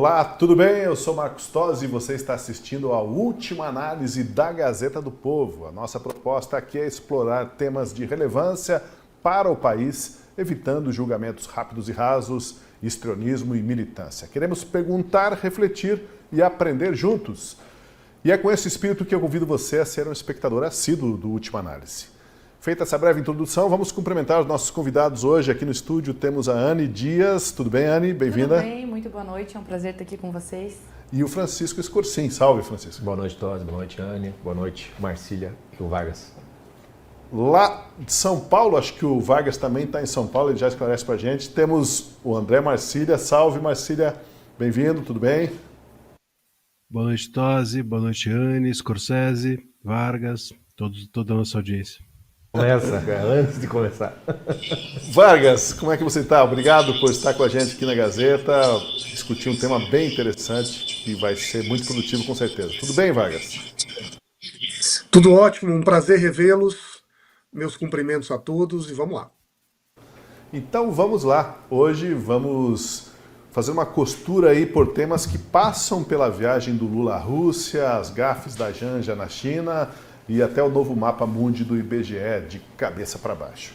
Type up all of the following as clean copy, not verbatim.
Olá, tudo bem? Eu sou Marcos Tosi e você está assistindo a última análise da Gazeta do Povo. A nossa proposta aqui é explorar temas de relevância para o país, evitando julgamentos rápidos e rasos, histrionismo e militância. Queremos perguntar, refletir e aprender juntos. E é com esse espírito que eu convido você a ser um espectador assíduo do Última Análise. Feita essa breve introdução, vamos cumprimentar os nossos convidados hoje. Aqui no estúdio temos a Anne Dias. Tudo bem, Anne? Bem-vinda. Tudo bem, muito boa noite. É um prazer estar aqui com vocês. E o Francisco Escorcim. Salve, Francisco. Boa noite, Tosi. Boa noite, Anne. Boa noite, Marcília e o Vargas. Lá de São Paulo, acho que o Vargas também está em São Paulo, ele já esclarece para a gente. Temos o André Marcília. Salve, Marcília. Bem-vindo, tudo bem? Boa noite, Tosi. Boa noite, Anne, Scorsese, Vargas, toda a nossa audiência. Começa, cara, antes de começar. Vargas, como é que você está? Obrigado por estar com a gente aqui na Gazeta, discutir um tema bem interessante que vai ser muito produtivo com certeza. Tudo bem, Vargas? Tudo ótimo, um prazer revê-los. Meus cumprimentos a todos e vamos lá. Então vamos lá. Hoje vamos fazer uma costura aí por temas que passam pela viagem do Lula à Rússia, as gafes da Janja na China e até o novo mapa mundi do IBGE de cabeça para baixo.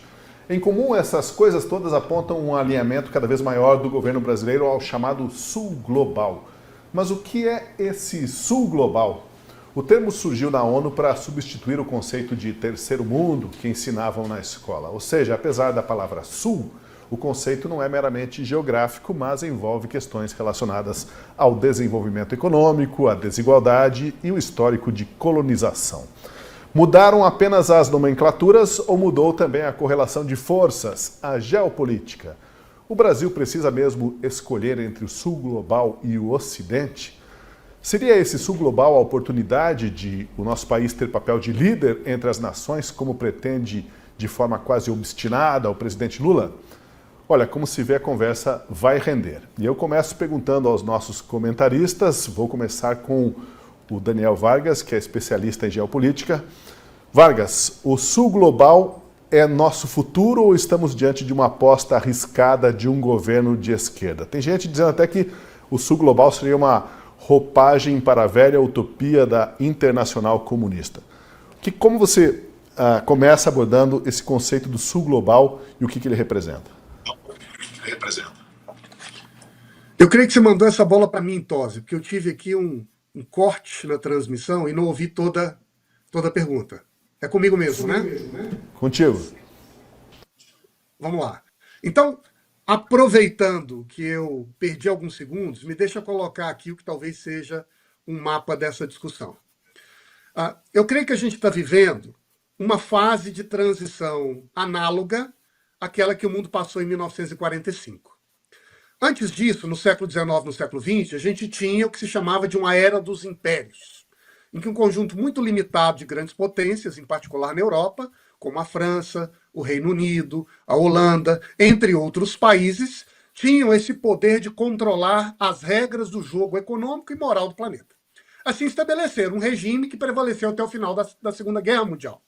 Em comum, essas coisas todas apontam um alinhamento cada vez maior do governo brasileiro ao chamado Sul Global. Mas o que é esse Sul Global? O termo surgiu na ONU para substituir o conceito de terceiro mundo que ensinavam na escola. Ou seja, apesar da palavra Sul, o conceito não é meramente geográfico, mas envolve questões relacionadas ao desenvolvimento econômico, à desigualdade e o histórico de colonização. Mudaram apenas as nomenclaturas ou mudou também a correlação de forças, a geopolítica? O Brasil precisa mesmo escolher entre o Sul Global e o Ocidente? Seria esse Sul Global a oportunidade de o nosso país ter papel de líder entre as nações, como pretende de forma quase obstinada o presidente Lula? Olha, como se vê, a conversa vai render. E eu começo perguntando aos nossos comentaristas, vou começar com o Daniel Vargas, que é especialista em geopolítica. Vargas, o Sul Global é nosso futuro ou estamos diante de uma aposta arriscada de um governo de esquerda? Tem gente dizendo até que o Sul Global seria uma roupagem para a velha utopia da Internacional Comunista. Como você começa abordando esse conceito do Sul Global e o que ele representa? Eu creio que você mandou essa bola para mim, Tosi, porque eu tive aqui um corte na transmissão e não ouvi toda a pergunta. É comigo mesmo, né? Contigo. Vamos lá. Então, aproveitando que eu perdi alguns segundos, me deixa colocar aqui o que talvez seja um mapa dessa discussão. Eu creio que a gente está vivendo uma fase de transição análoga àquela que o mundo passou em 1945. Antes disso, no século XIX, no século XX, a gente tinha o que se chamava de uma era dos impérios, em que um conjunto muito limitado de grandes potências, em particular na Europa, como a França, o Reino Unido, a Holanda, entre outros países, tinham esse poder de controlar as regras do jogo econômico e moral do planeta. Assim estabeleceram um regime que prevaleceu até o final da Segunda Guerra Mundial.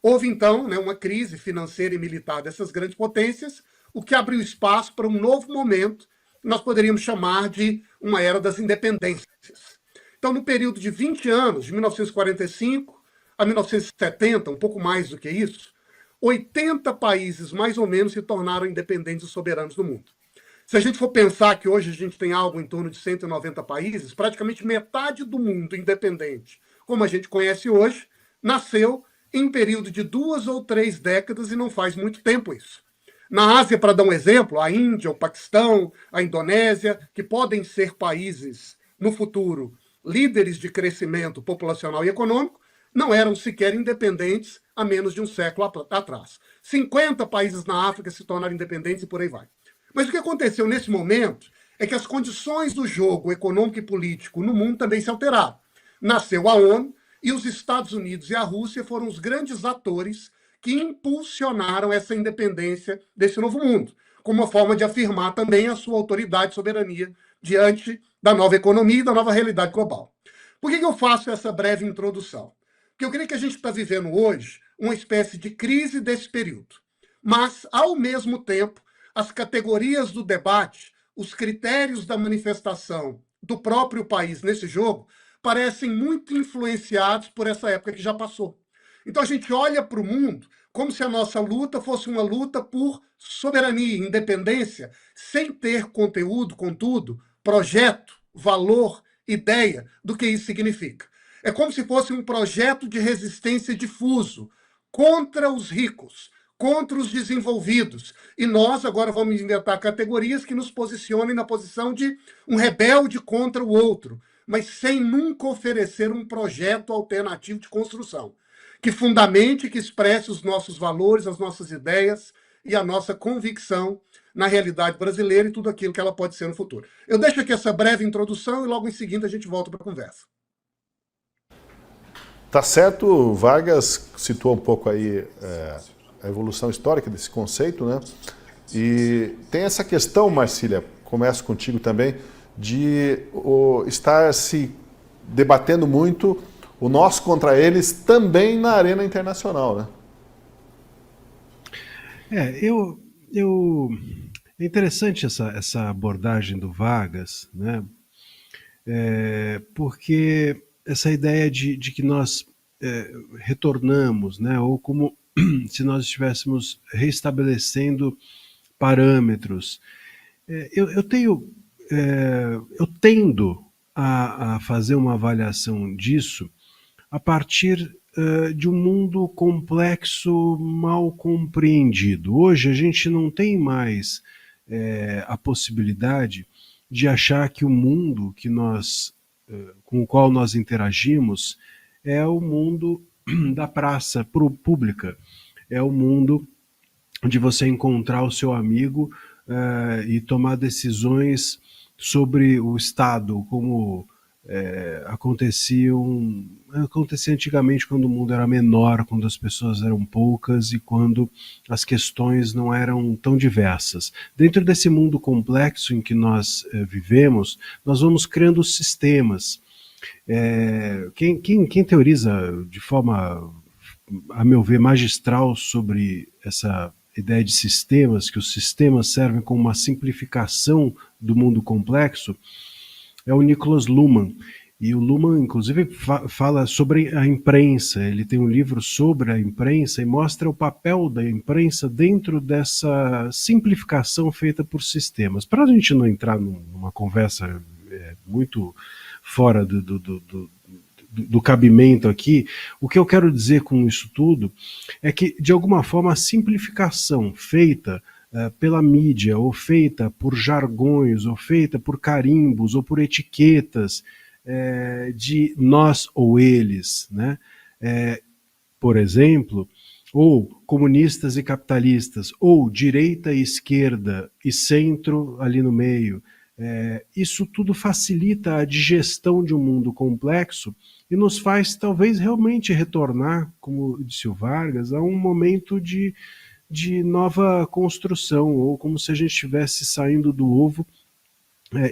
Houve, então, uma crise financeira e militar dessas grandes potências, o que abriu espaço para um novo momento que nós poderíamos chamar de uma era das independências. Então, no período de 20 anos, de 1945 a 1970, um pouco mais do que isso, 80 países, mais ou menos, se tornaram independentes e soberanos do mundo. Se a gente for pensar que hoje a gente tem algo em torno de 190 países, praticamente metade do mundo independente, como a gente conhece hoje, nasceu em um período de 2 ou 3 décadas e não faz muito tempo isso. Na Ásia, para dar um exemplo, a Índia, o Paquistão, a Indonésia, que podem ser países, no futuro, líderes de crescimento populacional e econômico, não eram sequer independentes há menos de um século atrás. 50 países na África se tornaram independentes e por aí vai. Mas o que aconteceu nesse momento é que as condições do jogo econômico e político no mundo também se alteraram. Nasceu a ONU e os Estados Unidos e a Rússia foram os grandes atores que impulsionaram essa independência desse novo mundo, como uma forma de afirmar também a sua autoridade e soberania diante da nova economia e da nova realidade global. Por que eu faço essa breve introdução? Porque eu creio que a gente está vivendo hoje uma espécie de crise desse período. Mas, ao mesmo tempo, as categorias do debate, os critérios da manifestação do próprio país nesse jogo parecem muito influenciados por essa época que já passou. Então a gente olha para o mundo como se a nossa luta fosse uma luta por soberania, independência, sem ter conteúdo, contudo, projeto, valor, ideia do que isso significa. É como se fosse um projeto de resistência difuso contra os ricos, contra os desenvolvidos. E nós agora vamos inventar categorias que nos posicionem na posição de um rebelde contra o outro, mas sem nunca oferecer um projeto alternativo de construção, que fundamente, que expresse os nossos valores, as nossas ideias e a nossa convicção na realidade brasileira e tudo aquilo que ela pode ser no futuro. Eu deixo aqui essa breve introdução e logo em seguida a gente volta para a conversa. Tá certo, Vargas citou um pouco aí a evolução histórica desse conceito, né? E tem essa questão, Marcília, começo contigo também, de estar se debatendo muito o nós contra eles também na arena internacional, né? É interessante essa abordagem do Vargas, né? Porque essa ideia de que nós retornamos, né? Ou como se nós estivéssemos reestabelecendo parâmetros. Eu tendo a fazer uma avaliação disso a partir de um mundo complexo, mal compreendido. Hoje a gente não tem mais a possibilidade de achar que o mundo que com o qual nós interagimos é o mundo da praça pública, é o mundo de você encontrar o seu amigo e tomar decisões sobre o Estado, como acontecia antigamente, quando o mundo era menor, quando as pessoas eram poucas e quando as questões não eram tão diversas. Dentro desse mundo complexo em que nós vivemos, nós vamos criando sistemas. Quem teoriza de forma, a meu ver, magistral sobre essa ideia de sistemas, que os sistemas servem como uma simplificação do mundo complexo, é o Niklas Luhmann. E o Luhmann, inclusive, fala sobre a imprensa. Ele tem um livro sobre a imprensa e mostra o papel da imprensa dentro dessa simplificação feita por sistemas. Para a gente não entrar numa conversa muito fora do cabimento aqui, o que eu quero dizer com isso tudo é que, de alguma forma, a simplificação feita pela mídia, ou feita por jargões, ou feita por carimbos, ou por etiquetas de nós ou eles, né? Por exemplo, ou comunistas e capitalistas, ou direita e esquerda e centro ali no meio. Isso tudo facilita a digestão de um mundo complexo e nos faz talvez realmente retornar, como disse o Vargas, a um momento de nova construção, ou como se a gente estivesse saindo do ovo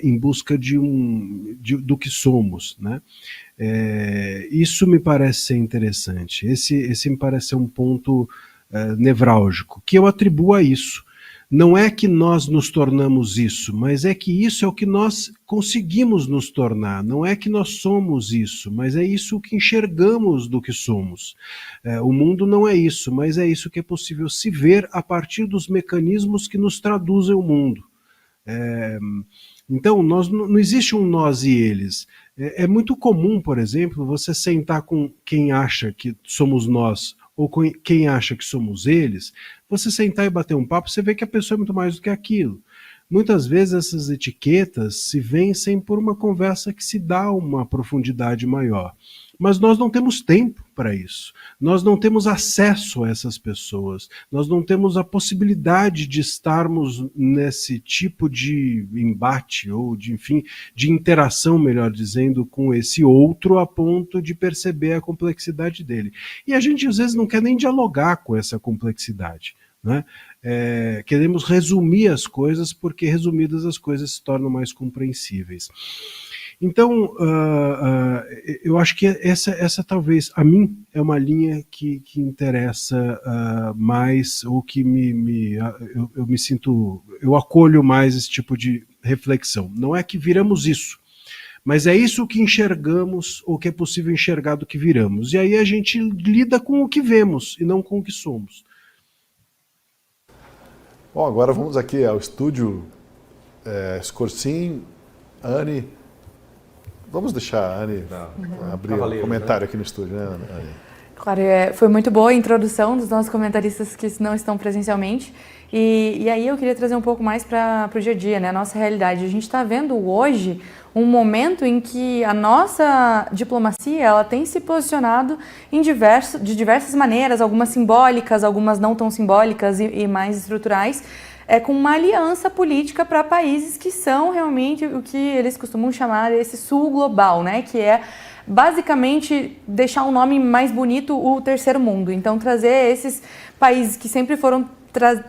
em busca do que somos, né? Isso me parece ser interessante. Esse me parece ser um ponto nevrálgico, que eu atribuo a isso. Não é que nós nos tornamos isso, mas é que isso é o que nós conseguimos nos tornar. Não é que nós somos isso, mas é isso que enxergamos do que somos. O mundo não é isso, mas é isso que é possível se ver a partir dos mecanismos que nos traduzem o mundo. Então, não existe um nós e eles. É muito comum, por exemplo, você sentar com quem acha que somos nós ou com quem acha que somos eles, você sentar e bater um papo, você vê que a pessoa é muito mais do que aquilo. Muitas vezes essas etiquetas se vencem por uma conversa que se dá uma profundidade maior. Mas nós não temos tempo para isso. Nós não temos acesso a essas pessoas. Nós não temos a possibilidade de estarmos nesse tipo de embate ou de interação, melhor dizendo, com esse outro a ponto de perceber a complexidade dele. E a gente às vezes não quer nem dialogar com essa complexidade, né? Queremos resumir as coisas, porque resumidas as coisas se tornam mais compreensíveis. Então, eu acho que essa talvez, a mim, é uma linha que interessa mais, ou que eu me sinto, eu acolho mais esse tipo de reflexão. Não é que viramos isso, mas é isso que enxergamos ou que é possível enxergar do que viramos. E aí a gente lida com o que vemos e não com o que somos. Bom, agora vamos aqui ao estúdio Scorsin, Anne. Vamos deixar a Anne abrir o comentário aqui no estúdio, né, Anne? Claro, foi muito boa a introdução dos nossos comentaristas que não estão presencialmente. E aí eu queria trazer um pouco mais para o dia a dia, né? A nossa realidade. A gente está vendo hoje um momento em que a nossa diplomacia ela tem se posicionado de diversas maneiras, algumas simbólicas, algumas não tão simbólicas e mais estruturais, com uma aliança política para países que são realmente o que eles costumam chamar esse sul global, né? Que é basicamente deixar um nome mais bonito, o terceiro mundo. Então trazer esses países que sempre foram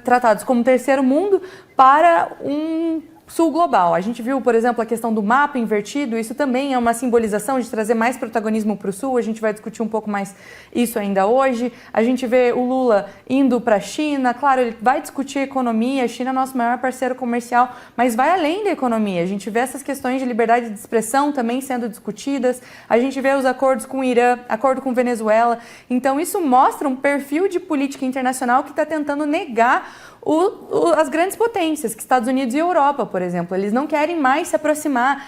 tratados como terceiro mundo para um sul global. A gente viu, por exemplo, a questão do mapa invertido, isso também é uma simbolização de trazer mais protagonismo para o sul, a gente vai discutir um pouco mais isso ainda hoje. A gente vê o Lula indo para a China, claro, ele vai discutir economia, a China é nosso maior parceiro comercial, mas vai além da economia. A gente vê essas questões de liberdade de expressão também sendo discutidas, a gente vê os acordos com o Irã, acordo com Venezuela, então isso mostra um perfil de política internacional que está tentando negar as grandes potências, que Estados Unidos e Europa, por exemplo, eles não querem mais se aproximar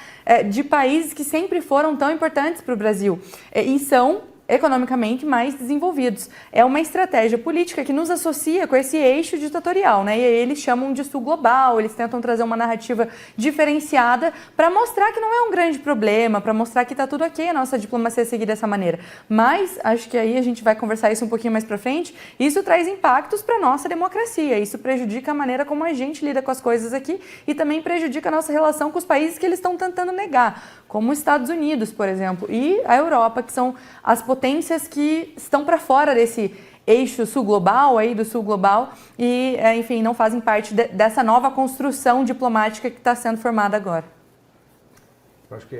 de países que sempre foram tão importantes para o Brasil e são economicamente mais desenvolvidos. É uma estratégia política que nos associa com esse eixo ditatorial, né? E aí eles chamam de sul global, eles tentam trazer uma narrativa diferenciada para mostrar que não é um grande problema, para mostrar que está tudo ok a nossa diplomacia seguir dessa maneira. Mas acho que aí a gente vai conversar isso um pouquinho mais para frente. Isso traz impactos para a nossa democracia, isso prejudica a maneira como a gente lida com as coisas aqui e também prejudica a nossa relação com os países que eles estão tentando negar, como os Estados Unidos, por exemplo, e a Europa, que são as potências que estão para fora desse eixo sul global, aí do sul global, e, enfim, não fazem parte dessa nova construção diplomática que está sendo formada agora. Eu acho que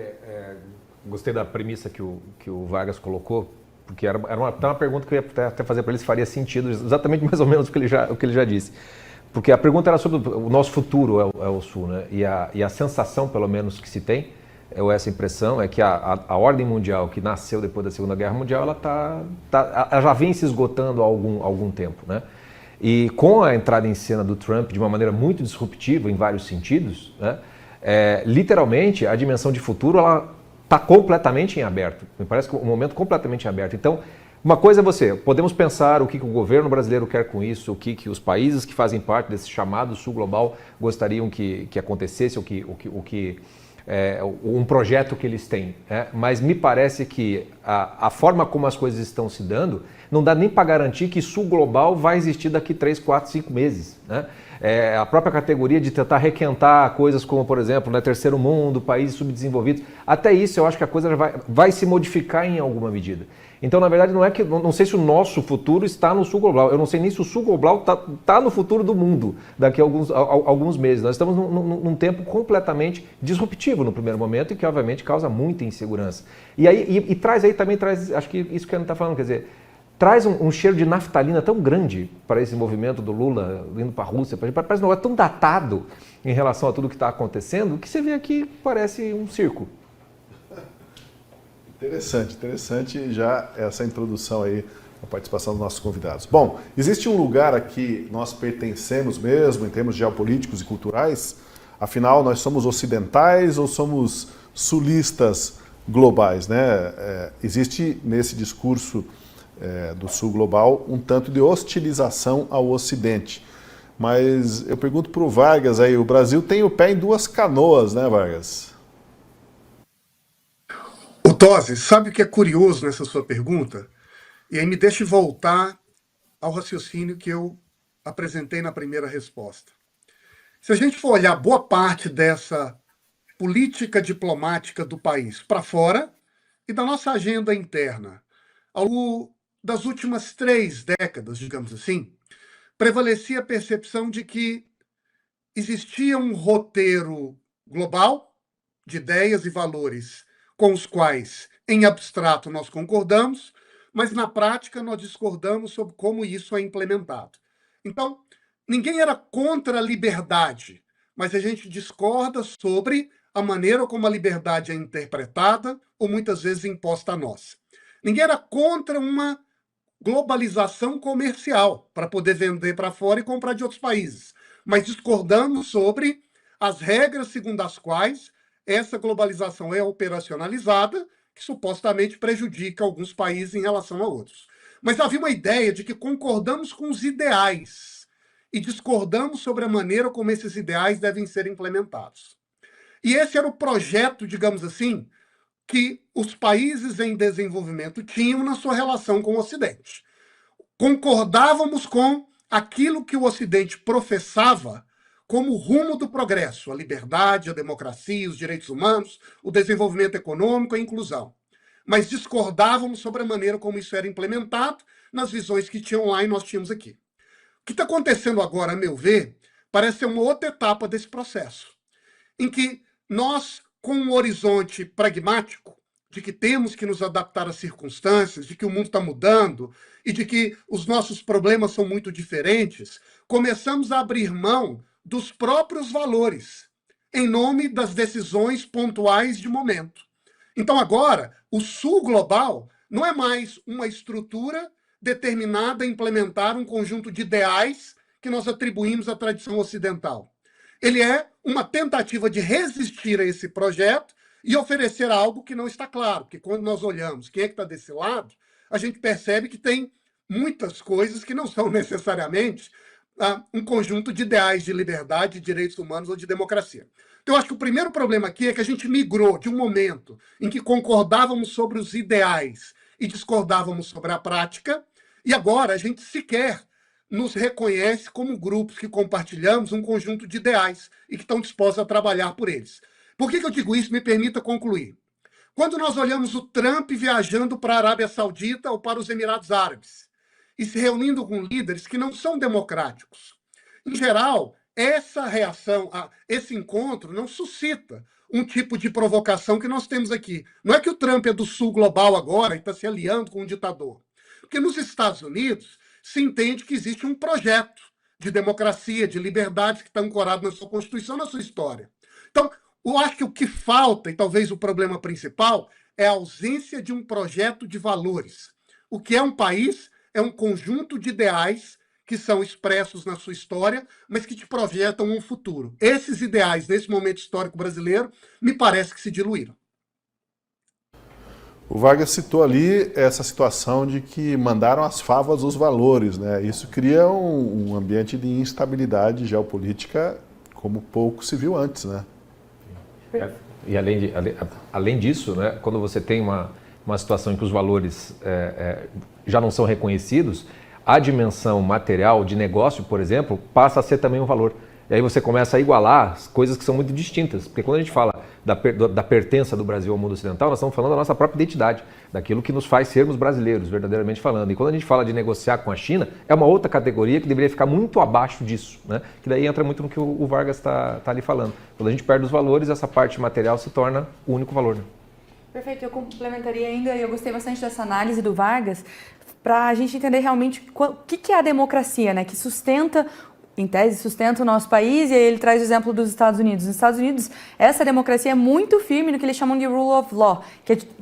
gostei da premissa que o Vargas colocou, porque era uma pergunta que eu ia até fazer para ele se faria sentido, exatamente mais ou menos o que ele já disse. Porque a pergunta era sobre o nosso futuro, é o Sul, né? E a sensação, pelo menos, que se tem, ou essa impressão, é que a ordem mundial que nasceu depois da Segunda Guerra Mundial, ela já vem se esgotando há algum tempo, né? E com a entrada em cena do Trump de uma maneira muito disruptiva em vários sentidos, né? Literalmente a dimensão de futuro ela está completamente em aberto. Me parece que um momento completamente em aberto. Então, uma coisa é podemos pensar o que o governo brasileiro quer com isso, o que os países que fazem parte desse chamado sul global gostariam que acontecesse, um projeto que eles têm, né? Mas me parece que a forma como as coisas estão se dando não dá nem para garantir que sul global vai existir daqui 3, 4, 5 meses, né? A própria categoria de tentar requentar coisas como, por exemplo, né, terceiro mundo, países subdesenvolvidos, até isso eu acho que a coisa vai se modificar em alguma medida. Então, na verdade, não sei se o nosso futuro está no sul global. Eu não sei nem se o sul global está no futuro do mundo daqui a alguns meses. Nós estamos num tempo completamente disruptivo no primeiro momento e que, obviamente, causa muita insegurança. E também traz, acho que isso que a Ana está falando, quer dizer, traz um cheiro de naftalina tão grande para esse movimento do Lula indo para a Rússia. Parece um negócio tão datado em relação a tudo que está acontecendo que você vê aqui parece um circo. Interessante já essa introdução aí, a participação dos nossos convidados. Bom, existe um lugar a que nós pertencemos mesmo, em termos geopolíticos e culturais? Afinal, nós somos ocidentais ou somos sulistas globais, né? Existe nesse discurso do sul global um tanto de hostilização ao Ocidente. Mas eu pergunto para o Vargas aí, o Brasil tem o pé em duas canoas, né, Vargas? Tosi, sabe o que é curioso nessa sua pergunta? E aí me deixe voltar ao raciocínio que eu apresentei na primeira resposta. Se a gente for olhar boa parte dessa política diplomática do país para fora e da nossa agenda interna, ao longo das últimas 3 décadas, digamos assim, prevalecia a percepção de que existia um roteiro global de ideias e valores com os quais, em abstrato, nós concordamos, mas na prática nós discordamos sobre como isso é implementado. Então, ninguém era contra a liberdade, mas a gente discorda sobre a maneira como a liberdade é interpretada ou muitas vezes imposta a nós. Ninguém era contra uma globalização comercial para poder vender para fora e comprar de outros países, mas discordamos sobre as regras segundo as quais essa globalização é operacionalizada, que supostamente prejudica alguns países em relação a outros. Mas havia uma ideia de que concordamos com os ideais e discordamos sobre a maneira como esses ideais devem ser implementados. E esse era o projeto, digamos assim, que os países em desenvolvimento tinham na sua relação com o Ocidente. Concordávamos com aquilo que o Ocidente professava como o rumo do progresso, a liberdade, a democracia, os direitos humanos, o desenvolvimento econômico, a inclusão. Mas discordávamos sobre a maneira como isso era implementado nas visões que tinham lá e nós tínhamos aqui. O que está acontecendo agora, a meu ver, parece ser uma outra etapa desse processo, em que nós, com um horizonte pragmático, de que temos que nos adaptar às circunstâncias, de que o mundo está mudando e de que os nossos problemas são muito diferentes, começamos a abrir mão dos próprios valores, em nome das decisões pontuais de momento. Então, agora, o Sul global não é mais uma estrutura determinada a implementar um conjunto de ideais que nós atribuímos à tradição ocidental. Ele é uma tentativa de resistir a esse projeto e oferecer algo que não está claro, porque quando nós olhamos quem é que está desse lado, a gente percebe que tem muitas coisas que não são necessariamente um conjunto de ideais de liberdade, de direitos humanos ou de democracia. Então, eu acho que o primeiro problema aqui é que a gente migrou de um momento em que concordávamos sobre os ideais e discordávamos sobre a prática, e agora a gente sequer nos reconhece como grupos que compartilhamos um conjunto de ideais e que estão dispostos a trabalhar por eles. Por que eu digo isso? Me permita concluir. Quando nós olhamos o Trump viajando para a Arábia Saudita ou para os Emirados Árabes e se reunindo com líderes que não são democráticos, em geral, essa reação, esse encontro não suscita um tipo de provocação que nós temos aqui. Não é que o Trump é do Sul global agora e está se aliando com um ditador. Porque nos Estados Unidos se entende que existe um projeto de democracia, de liberdade que está ancorado na sua Constituição, na sua história. Então, eu acho que o que falta, e talvez o problema principal, é a ausência de um projeto de valores. O que é um país é um conjunto de ideais que são expressos na sua história, mas que te projetam um futuro. Esses ideais, nesse momento histórico brasileiro, me parece que se diluíram. O Vargas citou ali essa situação de que mandaram as favas os valores, né? Isso cria um ambiente de instabilidade geopolítica como pouco se viu antes, né? E além disso, né, quando você tem uma situação em que os valores já não são reconhecidos, a dimensão material de negócio, por exemplo, passa a ser também um valor. E aí você começa a igualar as coisas que são muito distintas. Porque quando a gente fala da pertença do Brasil ao mundo ocidental, nós estamos falando da nossa própria identidade, daquilo que nos faz sermos brasileiros, verdadeiramente falando. E quando a gente fala de negociar com a China, é uma outra categoria que deveria ficar muito abaixo disso, né? Que daí entra muito no que o Vargas está ali falando. Quando a gente perde os valores, essa parte material se torna o único valor, né? Perfeito, eu complementaria ainda, e eu gostei bastante dessa análise do Vargas, para a gente entender realmente o que é a democracia, né? Que sustenta, em tese, sustenta o nosso país, e aí ele traz o exemplo dos Estados Unidos. Nos Estados Unidos, essa democracia é muito firme no que eles chamam de rule of law,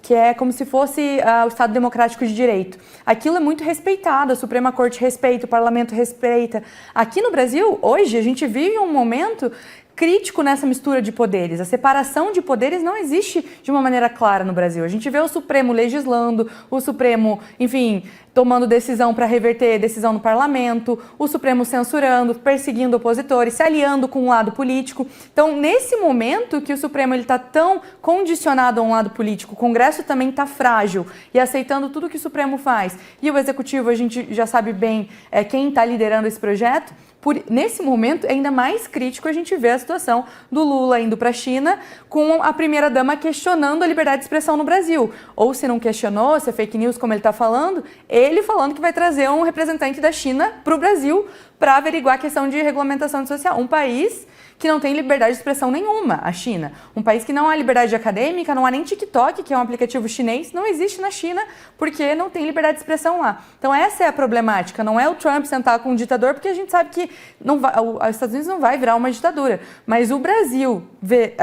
que é como se fosse o Estado democrático de direito. Aquilo é muito respeitado, a Suprema Corte respeita, o Parlamento respeita. Aqui no Brasil, hoje, a gente vive um momento crítico nessa mistura de poderes. A separação de poderes não existe de uma maneira clara no Brasil. A gente vê o Supremo legislando, o Supremo, enfim, tomando decisão para reverter decisão no parlamento, o Supremo censurando, perseguindo opositores, se aliando com um lado político. Então, nesse momento que o Supremo está tão condicionado a um lado político, o Congresso também está frágil e aceitando tudo que o Supremo faz, e o Executivo, a gente já sabe bem quem está liderando esse projeto. Nesse momento, é ainda mais crítico a gente ver a situação do Lula indo para a China com a primeira-dama questionando a liberdade de expressão no Brasil. Ou se não questionou, se é fake news, como ele está falando, ele falando que vai trazer um representante da China para o Brasil para averiguar a questão de regulamentação social. Um país que não tem liberdade de expressão nenhuma, a China. Um país que não há liberdade acadêmica, não há nem TikTok, que é um aplicativo chinês, não existe na China porque não tem liberdade de expressão lá. Então essa é a problemática, não é o Trump sentar com um ditador, porque a gente sabe que os Estados Unidos não vai virar uma ditadura. Mas o Brasil,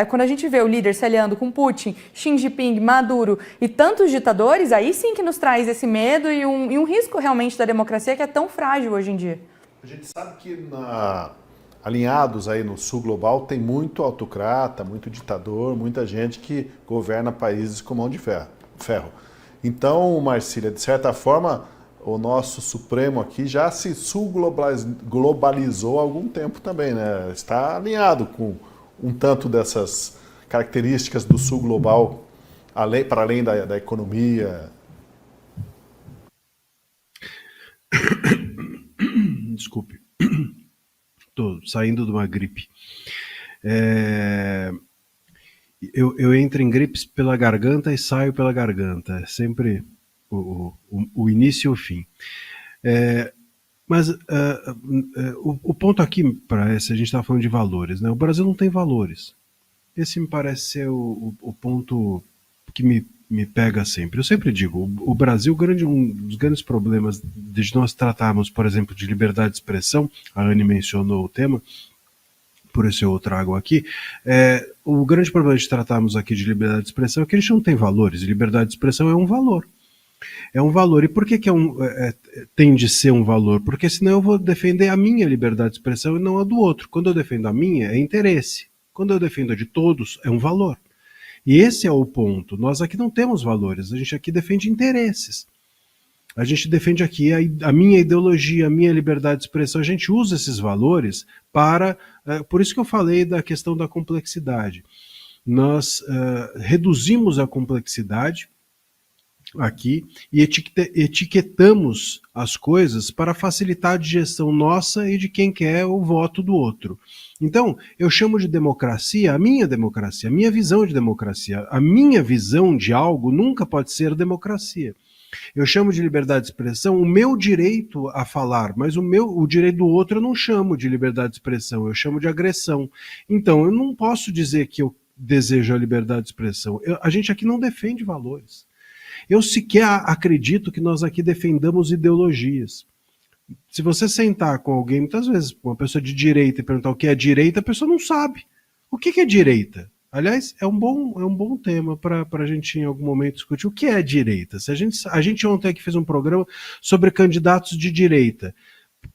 quando a gente vê o líder se aliando com Putin, Xi Jinping, Maduro e tantos ditadores, aí sim que nos traz esse medo e um risco realmente da democracia que é tão frágil hoje em dia. A gente sabe que alinhados aí no sul global tem muito autocrata, muito ditador, muita gente que governa países com mão de ferro. Então, Marcília, de certa forma, o nosso Supremo aqui já se sul-globalizou há algum tempo também, né? Está alinhado com um tanto dessas características do sul global, para além da economia. Desculpe. Estou saindo de uma gripe. Eu entro em gripes pela garganta e saio pela garganta. É sempre o início e o fim. Mas o ponto aqui, se a gente está falando de valores, né? O Brasil não tem valores. Esse me parece ser o ponto que me pega sempre. Eu sempre digo, o Brasil, um dos grandes problemas de nós tratarmos, por exemplo, de liberdade de expressão, a Anne mencionou o tema, por isso eu trago aqui, o grande problema de tratarmos aqui de liberdade de expressão é que a gente não tem valores. Liberdade de expressão é um valor. É um valor. E por que tem de ser um valor? Porque senão eu vou defender a minha liberdade de expressão e não a do outro. Quando eu defendo a minha, é interesse. Quando eu defendo a de todos, é um valor. E esse é o ponto. Nós aqui não temos valores, a gente aqui defende interesses. A gente defende aqui a minha ideologia, a minha liberdade de expressão. A gente usa esses valores para... por isso que eu falei da questão da complexidade. Nós reduzimos a complexidade aqui e etiquetamos as coisas para facilitar a digestão nossa e de quem quer o voto do outro. Então, eu chamo de democracia, a minha visão de democracia. A minha visão de algo nunca pode ser democracia. Eu chamo de liberdade de expressão o meu direito a falar, mas o direito do outro eu não chamo de liberdade de expressão, eu chamo de agressão. Então, eu não posso dizer que eu desejo a liberdade de expressão. A gente aqui não defende valores. Eu sequer acredito que nós aqui defendamos ideologias. Se você sentar com alguém, muitas vezes, uma pessoa de direita, e perguntar o que é direita, a pessoa não sabe. O que é direita? Aliás, é um bom tema para a gente em algum momento discutir. O que é direita? Se a gente ontem aqui fez um programa sobre candidatos de direita.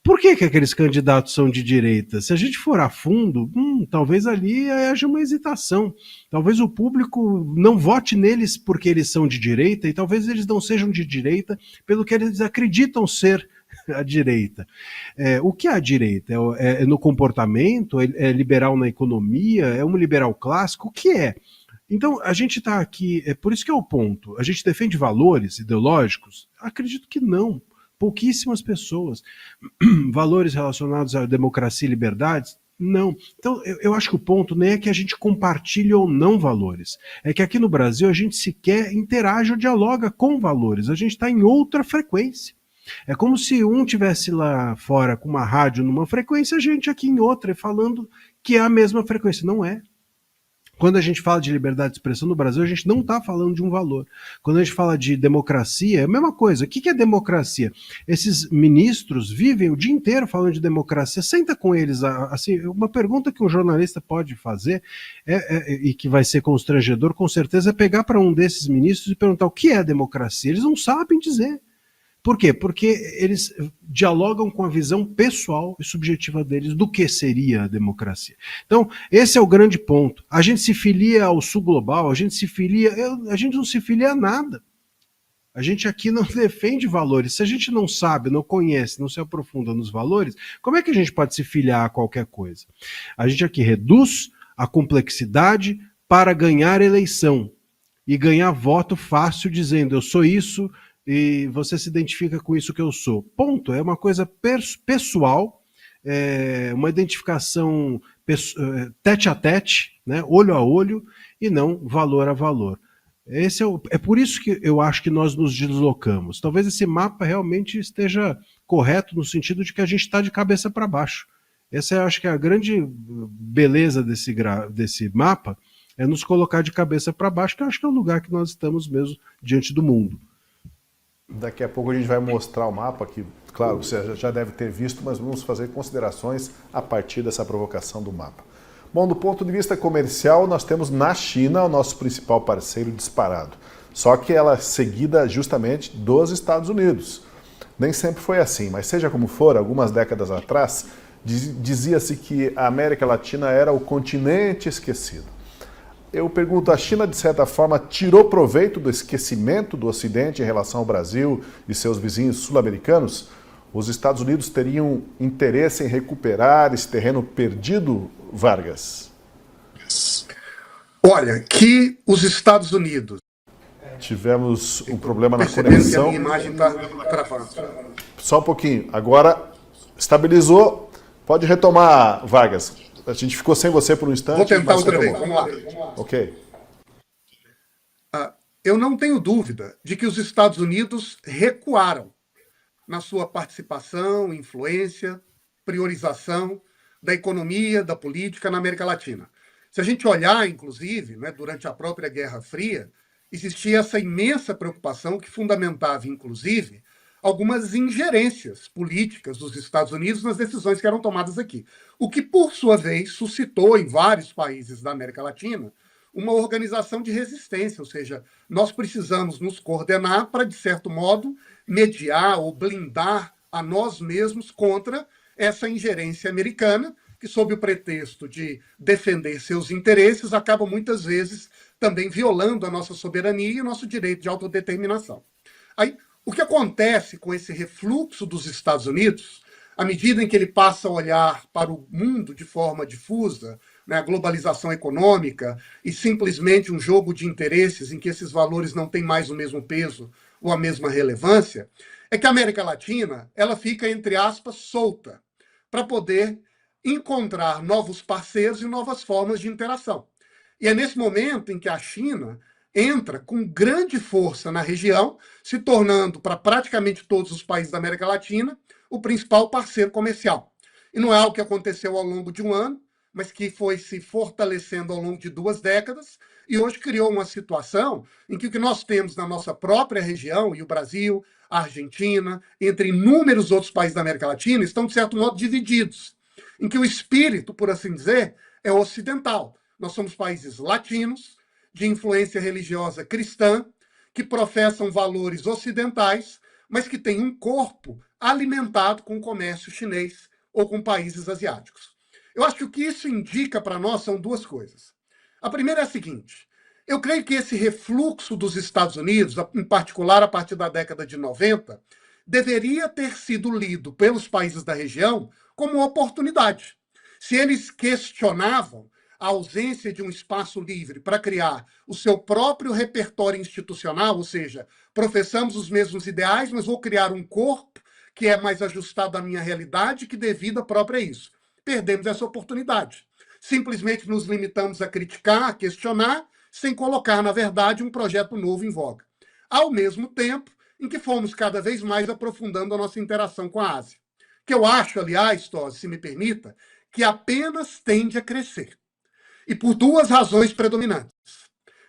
Por que aqueles candidatos são de direita? Se a gente for a fundo, talvez ali haja uma hesitação. Talvez o público não vote neles porque eles são de direita e talvez eles não sejam de direita pelo que eles acreditam ser a direita. O que é a direita? É no comportamento? É liberal na economia? É um liberal clássico? O que é? Então, a gente está aqui, por isso que é o ponto. A gente defende valores ideológicos? Acredito que não. Pouquíssimas pessoas. Valores relacionados à democracia e liberdades? Não. Então, eu acho que o ponto nem é que a gente compartilhe ou não valores. É que aqui no Brasil a gente sequer interage ou dialoga com valores. A gente está em outra frequência. É como se um tivesse lá fora com uma rádio numa frequência, a gente aqui em outra, falando que é a mesma frequência. Não é. Quando a gente fala de liberdade de expressão no Brasil, a gente não está falando de um valor. Quando a gente fala de democracia, é a mesma coisa. O que é democracia? Esses ministros vivem o dia inteiro falando de democracia. Senta com eles. Assim, uma pergunta que um jornalista pode fazer e que vai ser constrangedor, com certeza, é pegar para um desses ministros e perguntar o que é democracia. Eles não sabem dizer. Por quê? Porque eles dialogam com a visão pessoal e subjetiva deles do que seria a democracia. Então, esse é o grande ponto. A gente se filia ao sul global, a gente não se filia a nada. A gente aqui não defende valores. Se a gente não sabe, não conhece, não se aprofunda nos valores, como é que a gente pode se filiar a qualquer coisa? A gente aqui reduz a complexidade para ganhar eleição e ganhar voto fácil dizendo eu sou isso, e você se identifica com isso que eu sou. Ponto. É uma coisa pessoal, uma identificação tete a tete, né, olho a olho, e não valor a valor. É por isso que eu acho que nós nos deslocamos. Talvez esse mapa realmente esteja correto no sentido de que a gente está de cabeça para baixo. Essa eu acho que é a grande beleza desse mapa, é nos colocar de cabeça para baixo, que eu acho que é o lugar que nós estamos mesmo diante do mundo. Daqui a pouco a gente vai mostrar o mapa que, claro, você já deve ter visto, mas vamos fazer considerações a partir dessa provocação do mapa. Bom, do ponto de vista comercial, nós temos na China o nosso principal parceiro disparado. Só que ela é seguida justamente dos Estados Unidos. Nem sempre foi assim, mas seja como for, algumas décadas atrás, dizia-se que a América Latina era o continente esquecido. Eu pergunto, a China, de certa forma, tirou proveito do esquecimento do Ocidente em relação ao Brasil e seus vizinhos sul-americanos? Os Estados Unidos teriam interesse em recuperar esse terreno perdido, Vargas? Olha, que os Estados Unidos... Tivemos um problema na Percebendo que a conexão. minha imagem está travando. Só um pouquinho. Agora, estabilizou. Pode retomar, Vargas. A gente ficou sem você por um instante. Vou tentar mas outra vez. retomou. Vamos lá. Ok. Eu não tenho dúvida de que os Estados Unidos recuaram na sua participação, influência, priorização da economia, da política na América Latina. Se a gente olhar, inclusive, né, durante a própria Guerra Fria, existia essa imensa preocupação que fundamentava, inclusive, algumas ingerências políticas dos Estados Unidos nas decisões que eram tomadas aqui. O que, por sua vez, suscitou em vários países da América Latina uma organização de resistência, ou seja, nós precisamos nos coordenar para, de certo modo, mediar ou blindar a nós mesmos contra essa ingerência americana, que, sob o pretexto de defender seus interesses, acaba muitas vezes também violando a nossa soberania e o nosso direito de autodeterminação. Aí, o que acontece com esse refluxo dos Estados Unidos, à medida em que ele passa a olhar para o mundo de forma difusa, né, a globalização econômica e simplesmente um jogo de interesses em que esses valores não têm mais o mesmo peso ou a mesma relevância, é que a América Latina ela fica, entre aspas, solta para poder encontrar novos parceiros e novas formas de interação. E é nesse momento em que a China entra com grande força na região, se tornando, para praticamente todos os países da América Latina, o principal parceiro comercial. E não é algo que aconteceu ao longo de um ano, mas que foi se fortalecendo ao longo de 2 décadas, e hoje criou uma situação em que o que nós temos na nossa própria região, e o Brasil, a Argentina, entre inúmeros outros países da América Latina, estão, de certo modo, divididos, em que o espírito, por assim dizer, é ocidental. Nós somos países latinos, de influência religiosa cristã, que professam valores ocidentais, mas que têm um corpo alimentado com o comércio chinês ou com países asiáticos. Eu acho que o que isso indica para nós são 2 coisas. A primeira é a seguinte: eu creio que esse refluxo dos Estados Unidos, em particular a partir da década de 90, deveria ter sido lido pelos países da região como uma oportunidade. Se eles questionavam a ausência de um espaço livre para criar o seu próprio repertório institucional, ou seja, professamos os mesmos ideais, mas vou criar um corpo que é mais ajustado à minha realidade, que devido à própria isso. Perdemos essa oportunidade. Simplesmente nos limitamos a criticar, a questionar, sem colocar, na verdade, um projeto novo em voga. Ao mesmo tempo em que fomos cada vez mais aprofundando a nossa interação com a Ásia. Que eu acho, aliás, Tosi, se me permita, que apenas tende a crescer. E por 2 razões predominantes.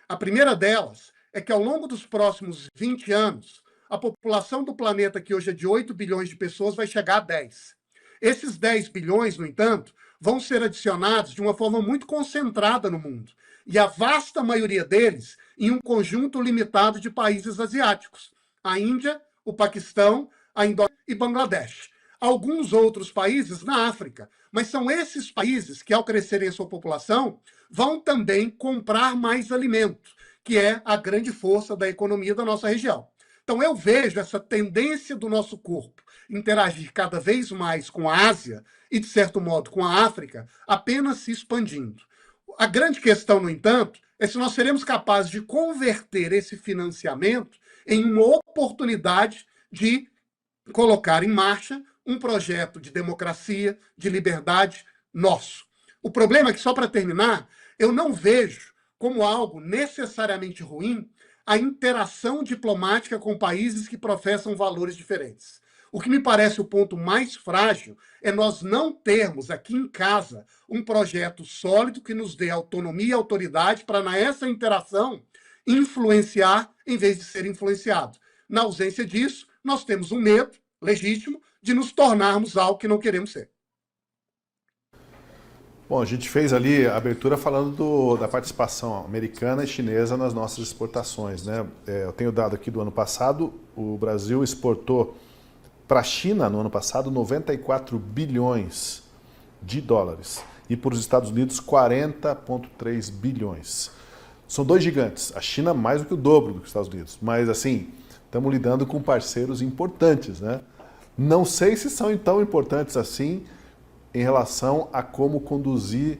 A primeira delas é que, ao longo dos próximos 20 anos, a população do planeta, que hoje é de 8 bilhões de pessoas, vai chegar a 10. Esses 10 bilhões, no entanto, vão ser adicionados de uma forma muito concentrada no mundo, e a vasta maioria deles em um conjunto limitado de países asiáticos: a Índia, o Paquistão, a Indonésia e Bangladesh. Alguns outros países na África, mas são esses países que, ao crescerem a sua população, vão também comprar mais alimento, que é a grande força da economia da nossa região. Então, eu vejo essa tendência do nosso corpo interagir cada vez mais com a Ásia e, de certo modo, com a África, apenas se expandindo. A grande questão, no entanto, é se nós seremos capazes de converter esse financiamento em uma oportunidade de colocar em marcha um projeto de democracia, de liberdade nosso. O problema é que, só para terminar, eu não vejo como algo necessariamente ruim a interação diplomática com países que professam valores diferentes. O que me parece o ponto mais frágil é nós não termos aqui em casa um projeto sólido que nos dê autonomia e autoridade para, nessa interação, influenciar em vez de ser influenciado. Na ausência disso, nós temos um medo legítimo de nos tornarmos algo que não queremos ser. Bom, a gente fez ali a abertura falando da participação americana e chinesa nas nossas exportações, né? Eu tenho dado aqui do ano passado, o Brasil exportou para a China, no ano passado, 94 bilhões de dólares e para os Estados Unidos 40,3 bilhões. São dois gigantes, a China mais do que o dobro dos Estados Unidos, mas assim, estamos lidando com parceiros importantes, né? Não sei se são tão importantes assim em relação a como conduzir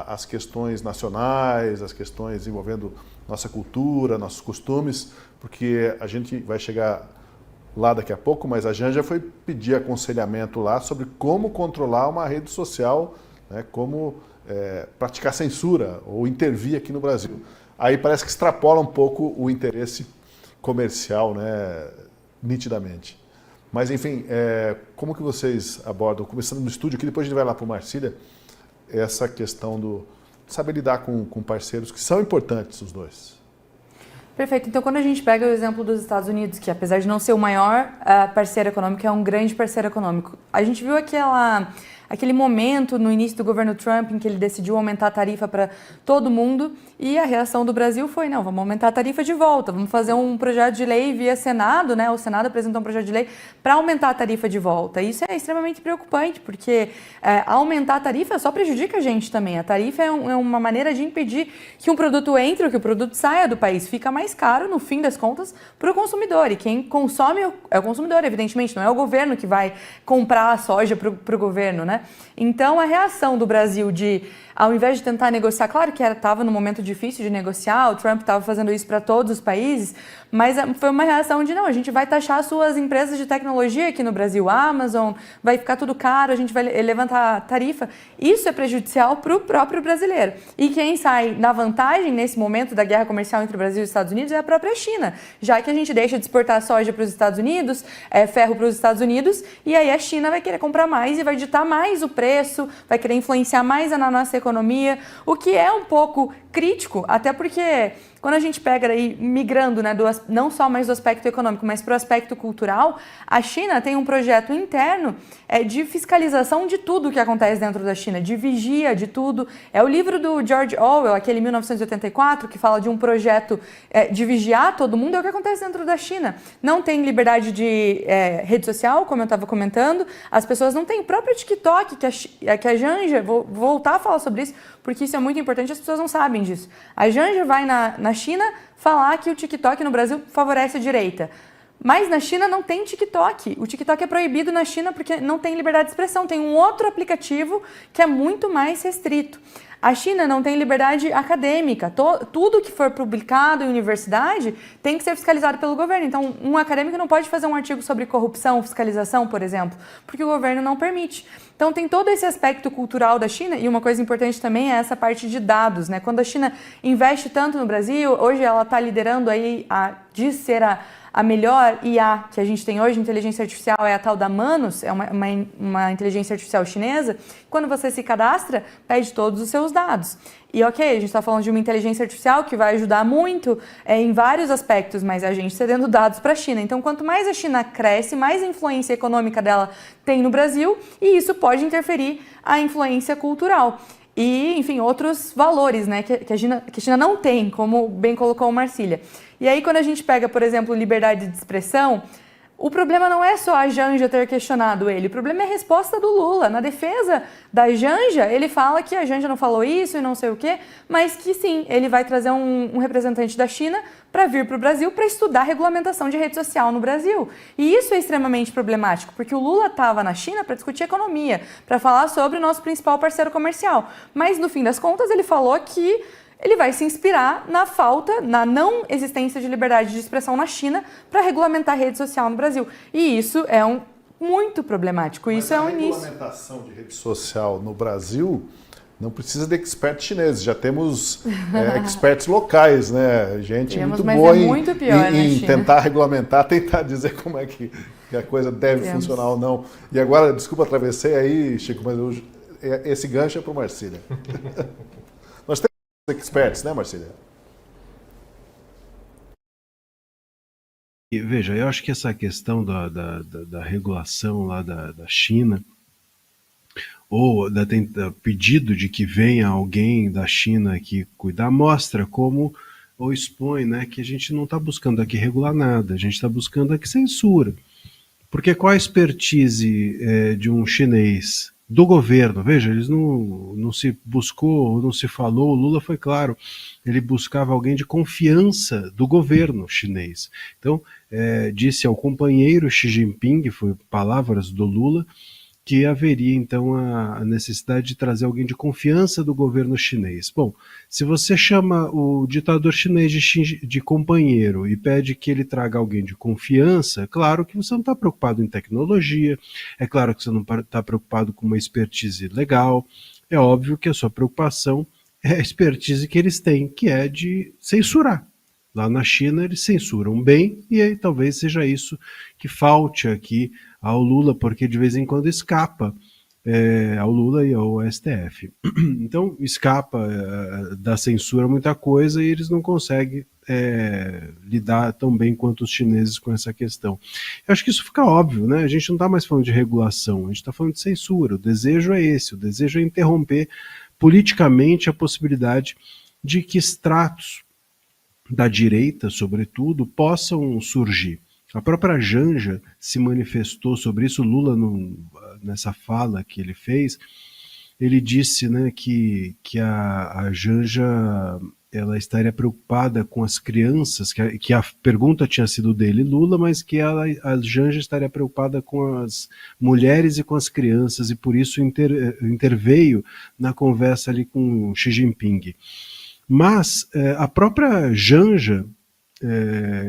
as questões nacionais, as questões envolvendo nossa cultura, nossos costumes, porque a gente vai chegar lá daqui a pouco, mas a Janja foi pedir aconselhamento lá sobre como controlar uma rede social, né, como praticar censura ou intervir aqui no Brasil. Aí parece que extrapola um pouco o interesse comercial, né, nitidamente. Mas, enfim, como que vocês abordam, começando no estúdio aqui, depois a gente vai lá para o Marcília, essa questão do saber lidar com parceiros que são importantes, os dois? Perfeito. Então, quando a gente pega o exemplo dos Estados Unidos, que apesar de não ser o maior parceiro econômico, é um grande parceiro econômico, a gente viu aquele momento no início do governo Trump em que ele decidiu aumentar a tarifa para todo mundo e a reação do Brasil foi, não, vamos aumentar a tarifa de volta, vamos fazer um projeto de lei via Senado, né? O Senado apresentou um projeto de lei para aumentar a tarifa de volta. Isso é extremamente preocupante, porque aumentar a tarifa só prejudica a gente também. A tarifa é uma maneira de impedir que um produto entre ou que o produto saia do país. Fica mais caro, no fim das contas, para o consumidor. E quem consome é o consumidor, evidentemente, não é o governo que vai comprar a soja para o governo, né? Então, a reação do Brasil ao invés de tentar negociar, claro que estava num momento difícil de negociar, o Trump estava fazendo isso para todos os países, mas foi uma reação de, não, a gente vai taxar as suas empresas de tecnologia aqui no Brasil, a Amazon, vai ficar tudo caro, a gente vai levantar a tarifa. Isso é prejudicial para o próprio brasileiro. E quem sai na vantagem nesse momento da guerra comercial entre o Brasil e os Estados Unidos é a própria China, já que a gente deixa de exportar soja para os Estados Unidos, ferro para os Estados Unidos, e aí a China vai querer comprar mais e vai ditar mais o preço, vai querer influenciar mais na nossa economia, o que é um pouco crítico, até porque quando a gente pega aí, migrando, né, não só mais do aspecto econômico, mas para o aspecto cultural, a China tem um projeto interno de fiscalização de tudo que acontece dentro da China, de vigia de tudo. É o livro do George Orwell, aquele 1984, que fala de um projeto de vigiar todo mundo, é o que acontece dentro da China. Não tem liberdade de rede social, como eu estava comentando, as pessoas não têm o próprio TikTok, que a Janja, vou voltar a falar sobre isso, porque isso é muito importante, as pessoas não sabem disso. A Janja vai na China falar que o TikTok no Brasil favorece a direita. Mas na China não tem TikTok. O TikTok é proibido na China porque não tem liberdade de expressão. Tem um outro aplicativo que é muito mais restrito. A China não tem liberdade acadêmica. Tudo que for publicado em universidade tem que ser fiscalizado pelo governo. Então, um acadêmico não pode fazer um artigo sobre corrupção, fiscalização, por exemplo, porque o governo não permite. Então, tem todo esse aspecto cultural da China, e uma coisa importante também é essa parte de dados, né? Quando a China investe tanto no Brasil, hoje ela está liderando aí diz ser a melhor IA que a gente tem hoje, inteligência artificial, é a tal da Manus, é uma inteligência artificial chinesa. Quando você se cadastra, pede todos os seus dados. E ok, a gente está falando de uma inteligência artificial que vai ajudar muito em vários aspectos, mas a gente cedendo dados para a China. Então, quanto mais a China cresce, mais influência econômica dela tem no Brasil, e isso pode interferir a influência cultural. E, enfim, outros valores, né, que a China não tem, como bem colocou o Marcília. E aí, quando a gente pega, por exemplo, liberdade de expressão, o problema não é só a Janja ter questionado ele, o problema é a resposta do Lula. Na defesa da Janja, ele fala que a Janja não falou isso e não sei o quê, mas que sim, ele vai trazer um representante da China para vir para o Brasil para estudar a regulamentação de rede social no Brasil. E isso é extremamente problemático, porque o Lula estava na China para discutir economia, para falar sobre o nosso principal parceiro comercial. Mas, no fim das contas, ele falou que ele vai se inspirar na não existência de liberdade de expressão na China para regulamentar a rede social no Brasil. E isso é muito problemático. Mas isso é um início. A regulamentação de rede social no Brasil Não precisa de experts chineses, já temos experts locais, né? Gente muito boa muito pior, em tentar regulamentar, tentar dizer como é que a coisa deve funcionar ou não. E agora, desculpa, atravessei aí, Chico, mas esse gancho é para o Marcília. Nós temos experts, né, Marcília? Veja, eu acho que essa questão da regulação lá da China, ou da pedido de que venha alguém da China aqui cuidar, mostra como, ou expõe, né, que a gente não está buscando aqui regular nada, a gente está buscando aqui censura. Porque qual a expertise de um chinês, do governo? Veja, eles não se buscou, não se falou, o Lula foi claro, ele buscava alguém de confiança do governo chinês. Então, disse ao companheiro Xi Jinping, foi palavras do Lula, que haveria então a necessidade de trazer alguém de confiança do governo chinês. Bom, se você chama o ditador chinês de companheiro e pede que ele traga alguém de confiança, é claro que você não está preocupado em tecnologia, é claro que você não está preocupado com uma expertise legal, é óbvio que a sua preocupação é a expertise que eles têm, que é de censurar. Lá na China eles censuram bem, e aí talvez seja isso que falte aqui ao Lula, porque de vez em quando escapa ao Lula e ao STF. Então escapa da censura muita coisa e eles não conseguem lidar tão bem quanto os chineses com essa questão. Eu acho que isso fica óbvio, né? A gente não está mais falando de regulação, a gente está falando de censura. O desejo é esse, o desejo é interromper politicamente a possibilidade de que estratos da direita, sobretudo, possam surgir. A própria Janja se manifestou sobre isso. Lula, nessa fala que ele fez, ele disse, né, que a Janja ela estaria preocupada com as crianças, que a pergunta tinha sido dele, Lula, mas que a Janja estaria preocupada com as mulheres e com as crianças, e por isso interveio na conversa ali com Xi Jinping. Mas a própria Janja,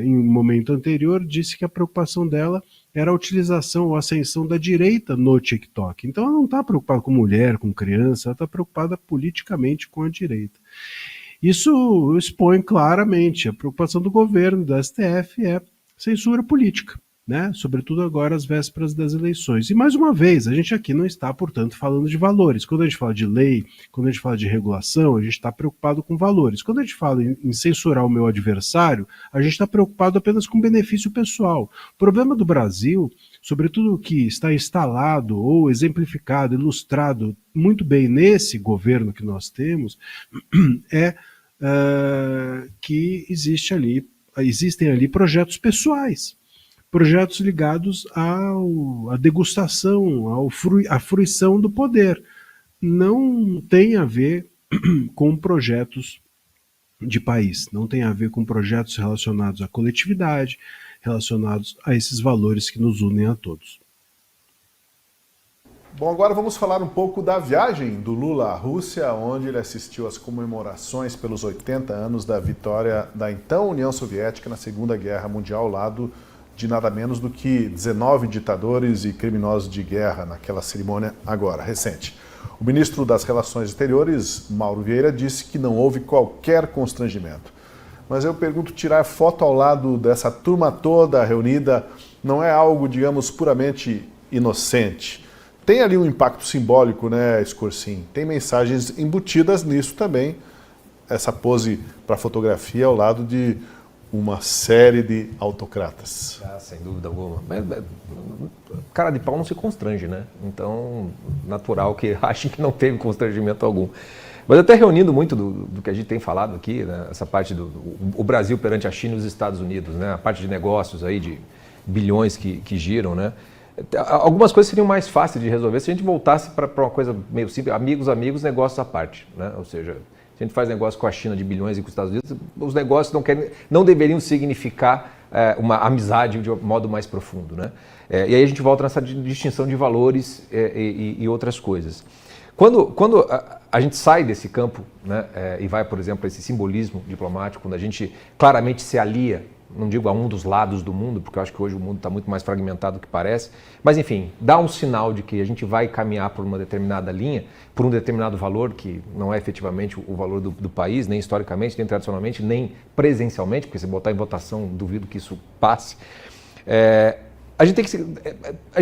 em um momento anterior, disse que a preocupação dela era a utilização ou a ascensão da direita no TikTok. Então ela não está preocupada com mulher, com criança, ela está preocupada politicamente com a direita. Isso expõe claramente a preocupação do governo, da STF, é censura política, né? Sobretudo agora às vésperas das eleições. E mais uma vez, a gente aqui não está, portanto, falando de valores. Quando a gente fala de lei, quando a gente fala de regulação, a gente está preocupado com valores. Quando a gente fala em censurar o meu adversário, a gente está preocupado apenas com benefício pessoal. O problema do Brasil, sobretudo o que está instalado ou exemplificado, ilustrado muito bem nesse governo que nós temos, é que existem ali projetos pessoais, projetos ligados à degustação, à fruição do poder. Não tem a ver com projetos de país, não tem a ver com projetos relacionados à coletividade, relacionados a esses valores que nos unem a todos. Bom, agora vamos falar um pouco da viagem do Lula à Rússia, onde ele assistiu às comemorações pelos 80 anos da vitória da então União Soviética na Segunda Guerra Mundial, ao lado de nada menos do que 19 ditadores e criminosos de guerra naquela cerimônia agora, recente. O ministro das Relações Exteriores, Mauro Vieira, disse que não houve qualquer constrangimento. Mas eu pergunto, tirar foto ao lado dessa turma toda reunida não é algo, digamos, puramente inocente? Tem ali um impacto simbólico, né, Escorcim? Tem mensagens embutidas nisso também, essa pose para fotografia ao lado de uma série de autocratas. Sem dúvida alguma. Mas, cara de pau não se constrange, né? Então, natural que achem que não teve constrangimento algum. Mas até reunindo muito do que a gente tem falado aqui, né, essa parte o Brasil perante a China e os Estados Unidos, né, a parte de negócios aí, de bilhões que giram, né? Algumas coisas seriam mais fáceis de resolver se a gente voltasse para uma coisa meio simples, amigos, negócios à parte, né? Ou seja, se a gente faz negócio com a China de bilhões e com os Estados Unidos, os negócios não deveriam significar uma amizade de um modo mais profundo, né? E aí a gente volta nessa distinção de valores e outras coisas. Quando a gente sai desse campo, né, e vai, por exemplo, a esse simbolismo diplomático, quando a gente claramente se alia, não digo a um dos lados do mundo, porque eu acho que hoje o mundo está muito mais fragmentado do que parece, mas enfim, dá um sinal de que a gente vai caminhar por uma determinada linha, por um determinado valor, que não é efetivamente o valor do país, nem historicamente, nem tradicionalmente, nem presencialmente, porque se botar em votação, duvido que isso passe. A gente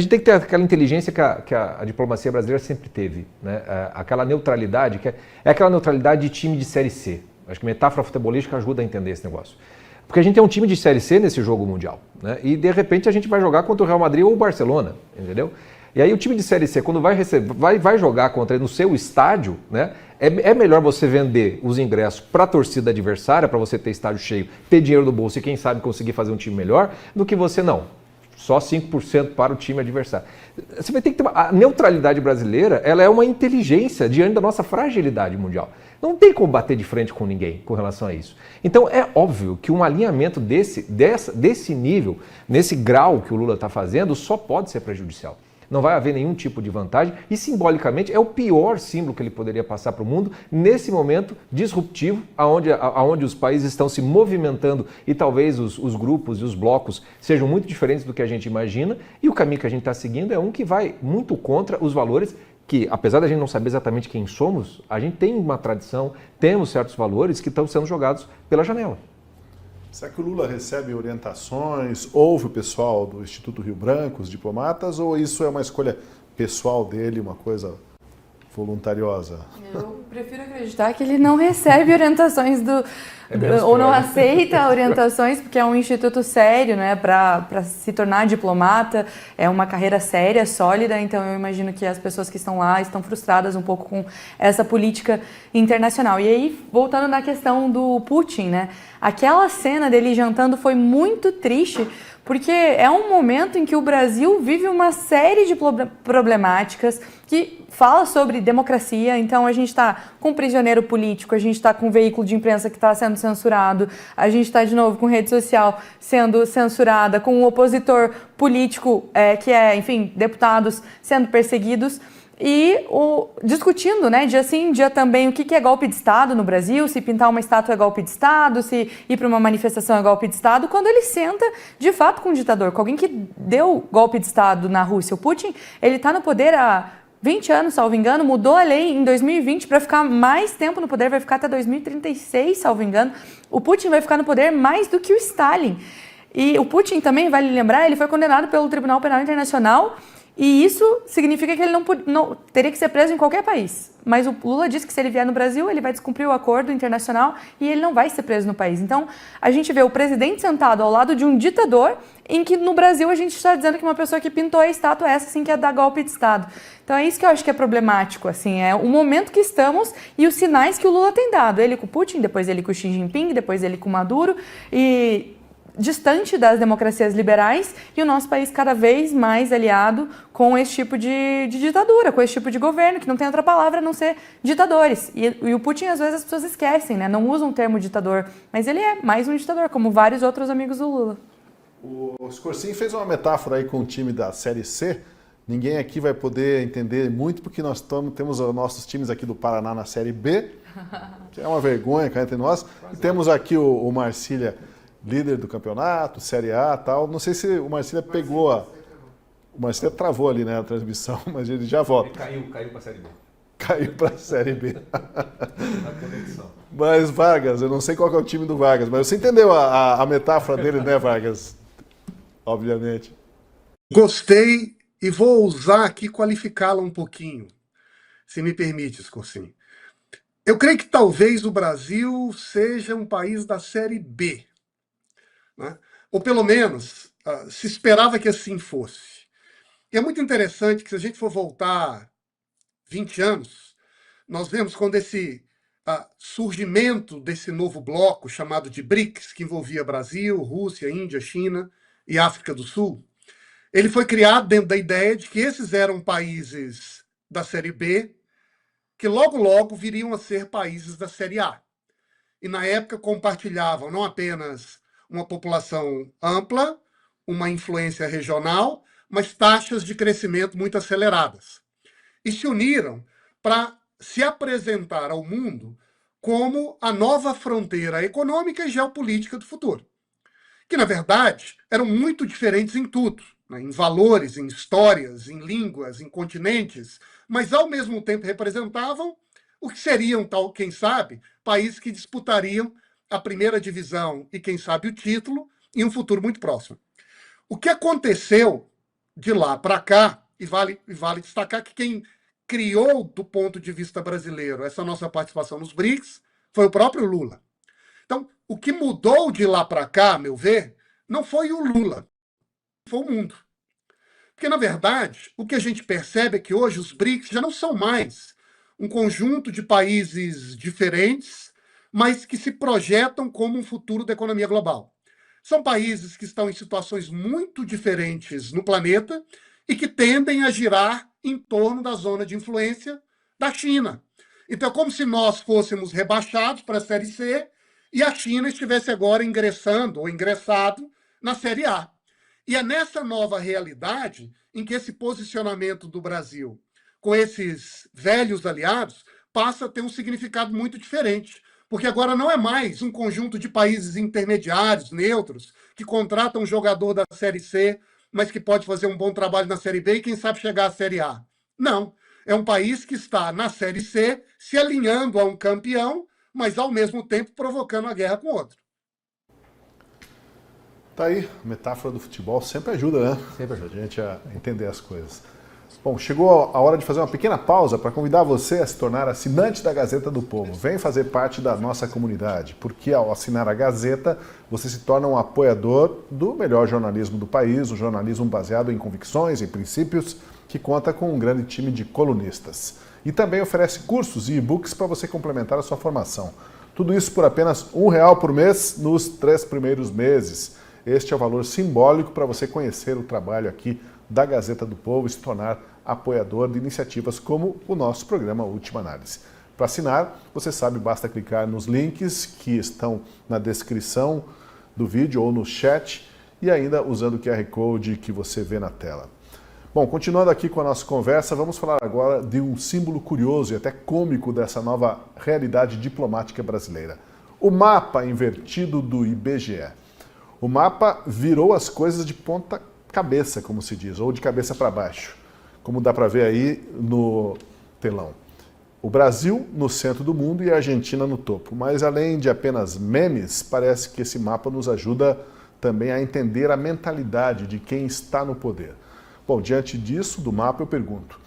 tem que ter aquela inteligência que a diplomacia brasileira sempre teve, né? Aquela neutralidade, que é aquela neutralidade de time de Série C. Acho que metáfora futebolística ajuda a entender esse negócio. Porque a gente tem um time de Série C nesse jogo mundial, né? E de repente a gente vai jogar contra o Real Madrid ou o Barcelona, entendeu? E aí o time de Série C, quando vai jogar contra ele no seu estádio, né? É melhor você vender os ingressos para a torcida adversária, para você ter estádio cheio, ter dinheiro no bolso e quem sabe conseguir fazer um time melhor, do que você não. Só 5% para o time adversário. Você vai ter que ter a neutralidade brasileira, ela é uma inteligência diante da nossa fragilidade mundial. Não tem como bater de frente com ninguém com relação a isso. Então é óbvio que um alinhamento desse nível, nesse grau que o Lula está fazendo, só pode ser prejudicial. Não vai haver nenhum tipo de vantagem e, simbolicamente, é o pior símbolo que ele poderia passar para o mundo nesse momento disruptivo, onde os países estão se movimentando e talvez os grupos e os blocos sejam muito diferentes do que a gente imagina, e o caminho que a gente está seguindo é um que vai muito contra os valores que, apesar da gente não saber exatamente quem somos, a gente tem uma tradição, temos certos valores que estão sendo jogados pela janela. Será que o Lula recebe orientações? Ouve o pessoal do Instituto Rio Branco, os diplomatas, ou isso é uma escolha pessoal dele, uma coisa voluntariosa? Eu prefiro acreditar que ele não recebe orientações ou não aceita orientações, porque é um instituto sério, né, para se tornar diplomata, é uma carreira séria, sólida, então eu imagino que as pessoas que estão lá estão frustradas um pouco com essa política internacional. E aí, voltando na questão do Putin, né, aquela cena dele jantando foi muito triste, porque é um momento em que o Brasil vive uma série de problemáticas que fala sobre democracia. Então a gente está com um prisioneiro político, a gente está com um veículo de imprensa que está sendo censurado, a gente está de novo com rede social sendo censurada, com um opositor político, enfim, deputados sendo perseguidos. E discutindo, né, dia sim, dia também, o que é golpe de Estado no Brasil, se pintar uma estátua é golpe de Estado, se ir para uma manifestação é golpe de Estado, quando ele senta, de fato, com um ditador, com alguém que deu golpe de Estado na Rússia. O Putin, ele está no poder há 20 anos, salvo engano, mudou a lei em 2020 para ficar mais tempo no poder, vai ficar até 2036, salvo engano. O Putin vai ficar no poder mais do que o Stalin. E o Putin também, vale lembrar, ele foi condenado pelo Tribunal Penal Internacional. E isso significa que ele não teria que ser preso em qualquer país. Mas o Lula disse que se ele vier no Brasil, ele vai descumprir o acordo internacional e ele não vai ser preso no país. Então, a gente vê o presidente sentado ao lado de um ditador, em que no Brasil a gente está dizendo que uma pessoa que pintou a estátua essa, assim, que é dar golpe de Estado. Então é isso que eu acho que é problemático, assim, é o momento que estamos e os sinais que o Lula tem dado. Ele com o Putin, depois ele com o Xi Jinping, depois ele com o Maduro, e distante das democracias liberais, e o nosso país cada vez mais aliado com esse tipo de ditadura, com esse tipo de governo, que não tem outra palavra a não ser ditadores. E o Putin, às vezes, as pessoas esquecem, né? Não usam o termo ditador, mas ele é mais um ditador, como vários outros amigos do Lula. O Scorsin fez uma metáfora aí com o time da Série C. Ninguém aqui vai poder entender muito, porque nós temos os nossos times aqui do Paraná na Série B, que é uma vergonha cá entre nós. E temos aqui o Marcília, líder do campeonato, Série A e tal. Não sei se o Marcília pegou o Marcília travou ali, né, a transmissão, mas ele já volta. Ele caiu para a Série B. Caiu para a Série B. Na conexão. Mas Vargas, eu não sei qual que é o time do Vargas, mas você entendeu a metáfora dele, né, Vargas? Obviamente. Gostei e vou ousar aqui qualificá-la um pouquinho, se me permite, Scorsin. Eu creio que talvez o Brasil seja um país da Série B, né? Ou pelo menos se esperava que assim fosse. E é muito interessante que, se a gente for voltar 20 anos, nós vemos quando esse surgimento desse novo bloco chamado de BRICS, que envolvia Brasil, Rússia, Índia, China e África do Sul, ele foi criado dentro da ideia de que esses eram países da Série B, que logo, logo viriam a ser países da Série A. E, na época, compartilhavam não apenas uma população ampla, uma influência regional, mas taxas de crescimento muito aceleradas. E se uniram para se apresentar ao mundo como a nova fronteira econômica e geopolítica do futuro. que, na verdade, eram muito diferentes em tudo, né? Em valores, em histórias, em línguas, em continentes, mas, ao mesmo tempo, representavam o que seriam, tal, quem sabe, países que disputariam a primeira divisão e, quem sabe, o título em um futuro muito próximo. O que aconteceu de lá para cá, e vale destacar que quem criou, do ponto de vista brasileiro, essa nossa participação nos BRICS foi o próprio Lula. Então, o que mudou de lá para cá, a meu ver, não foi o Lula, foi o mundo. Porque, na verdade, o que a gente percebe é que hoje os BRICS já não são mais um conjunto de países diferentes, mas que se projetam como um futuro da economia global. São países que estão em situações muito diferentes no planeta e que tendem a girar em torno da zona de influência da China. Então, é como se nós fôssemos rebaixados para a Série C e a China estivesse agora ingressando ou ingressado na Série A. E é nessa nova realidade em que esse posicionamento do Brasil com esses velhos aliados passa a ter um significado muito diferente. Porque agora não é mais um conjunto de países intermediários, neutros, que contratam um jogador da Série C, mas que pode fazer um bom trabalho na Série B e, quem sabe, chegar à Série A. Não. É um país que está na Série C, se alinhando a um campeão, mas, ao mesmo tempo, provocando a guerra com outro. Tá aí, a metáfora do futebol sempre ajuda, né? Sempre ajuda. A gente a entender as coisas. Bom, chegou a hora de fazer uma pequena pausa para convidar você a se tornar assinante da Gazeta do Povo. Vem fazer parte da nossa comunidade, porque ao assinar a Gazeta, você se torna um apoiador do melhor jornalismo do país, um jornalismo baseado em convicções, em princípios, que conta com um grande time de colunistas. E também oferece cursos e e-books para você complementar a sua formação. Tudo isso por apenas R$1 por mês nos 3 primeiros meses. Este é o valor simbólico para você conhecer o trabalho aqui da Gazeta do Povo e se tornar apoiador de iniciativas como o nosso programa Última Análise. Para assinar, você sabe, basta clicar nos links que estão na descrição do vídeo ou no chat e ainda usando o QR Code que você vê na tela. Bom, continuando aqui com a nossa conversa, vamos falar agora de um símbolo curioso e até cômico dessa nova realidade diplomática brasileira. O mapa invertido do IBGE. O mapa virou as coisas de ponta cabeça, como se diz, ou de cabeça para baixo, como dá para ver aí no telão. O Brasil no centro do mundo e a Argentina no topo. Mas além de apenas memes, parece que esse mapa nos ajuda também a entender a mentalidade de quem está no poder. Bom, diante disso, do mapa, eu pergunto,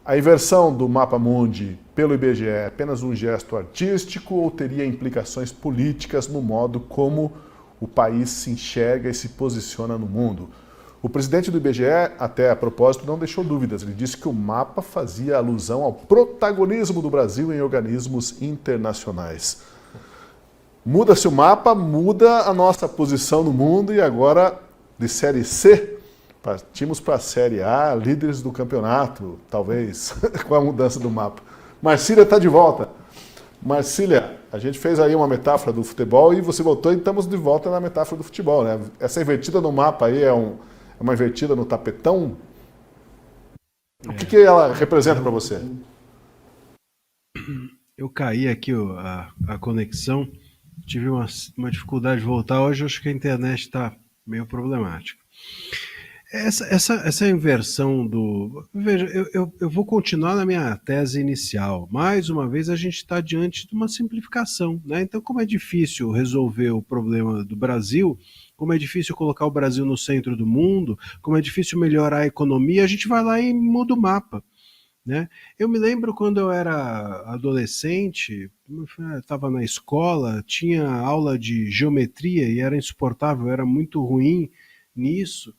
a inversão do mapa mundi pelo IBGE é apenas um gesto artístico ou teria implicações políticas no modo como o país se enxerga e se posiciona no mundo? O presidente do IBGE, até a propósito, não deixou dúvidas. Ele disse que o mapa fazia alusão ao protagonismo do Brasil em organismos internacionais. Muda-se o mapa, muda a nossa posição no mundo e agora, de Série C, partimos para a Série A, líderes do campeonato, talvez, com a mudança do mapa. Marcília está de volta. Marcília, a gente fez aí uma metáfora do futebol e você voltou e estamos de volta na metáfora do futebol, né? Essa invertida no mapa aí é uma invertida no tapetão? O que ela representa para você? Eu caí aqui a conexão, tive uma dificuldade de voltar. Hoje eu acho que a internet está meio problemática. Essa inversão do... Veja, eu vou continuar na minha tese inicial. Mais uma vez, a gente está diante de uma simplificação, né? Então, como é difícil resolver o problema do Brasil, como é difícil colocar o Brasil no centro do mundo, como é difícil melhorar a economia, a gente vai lá e muda o mapa, né? Eu me lembro quando eu era adolescente, estava na escola, tinha aula de geometria e era insuportável, eu era muito ruim nisso.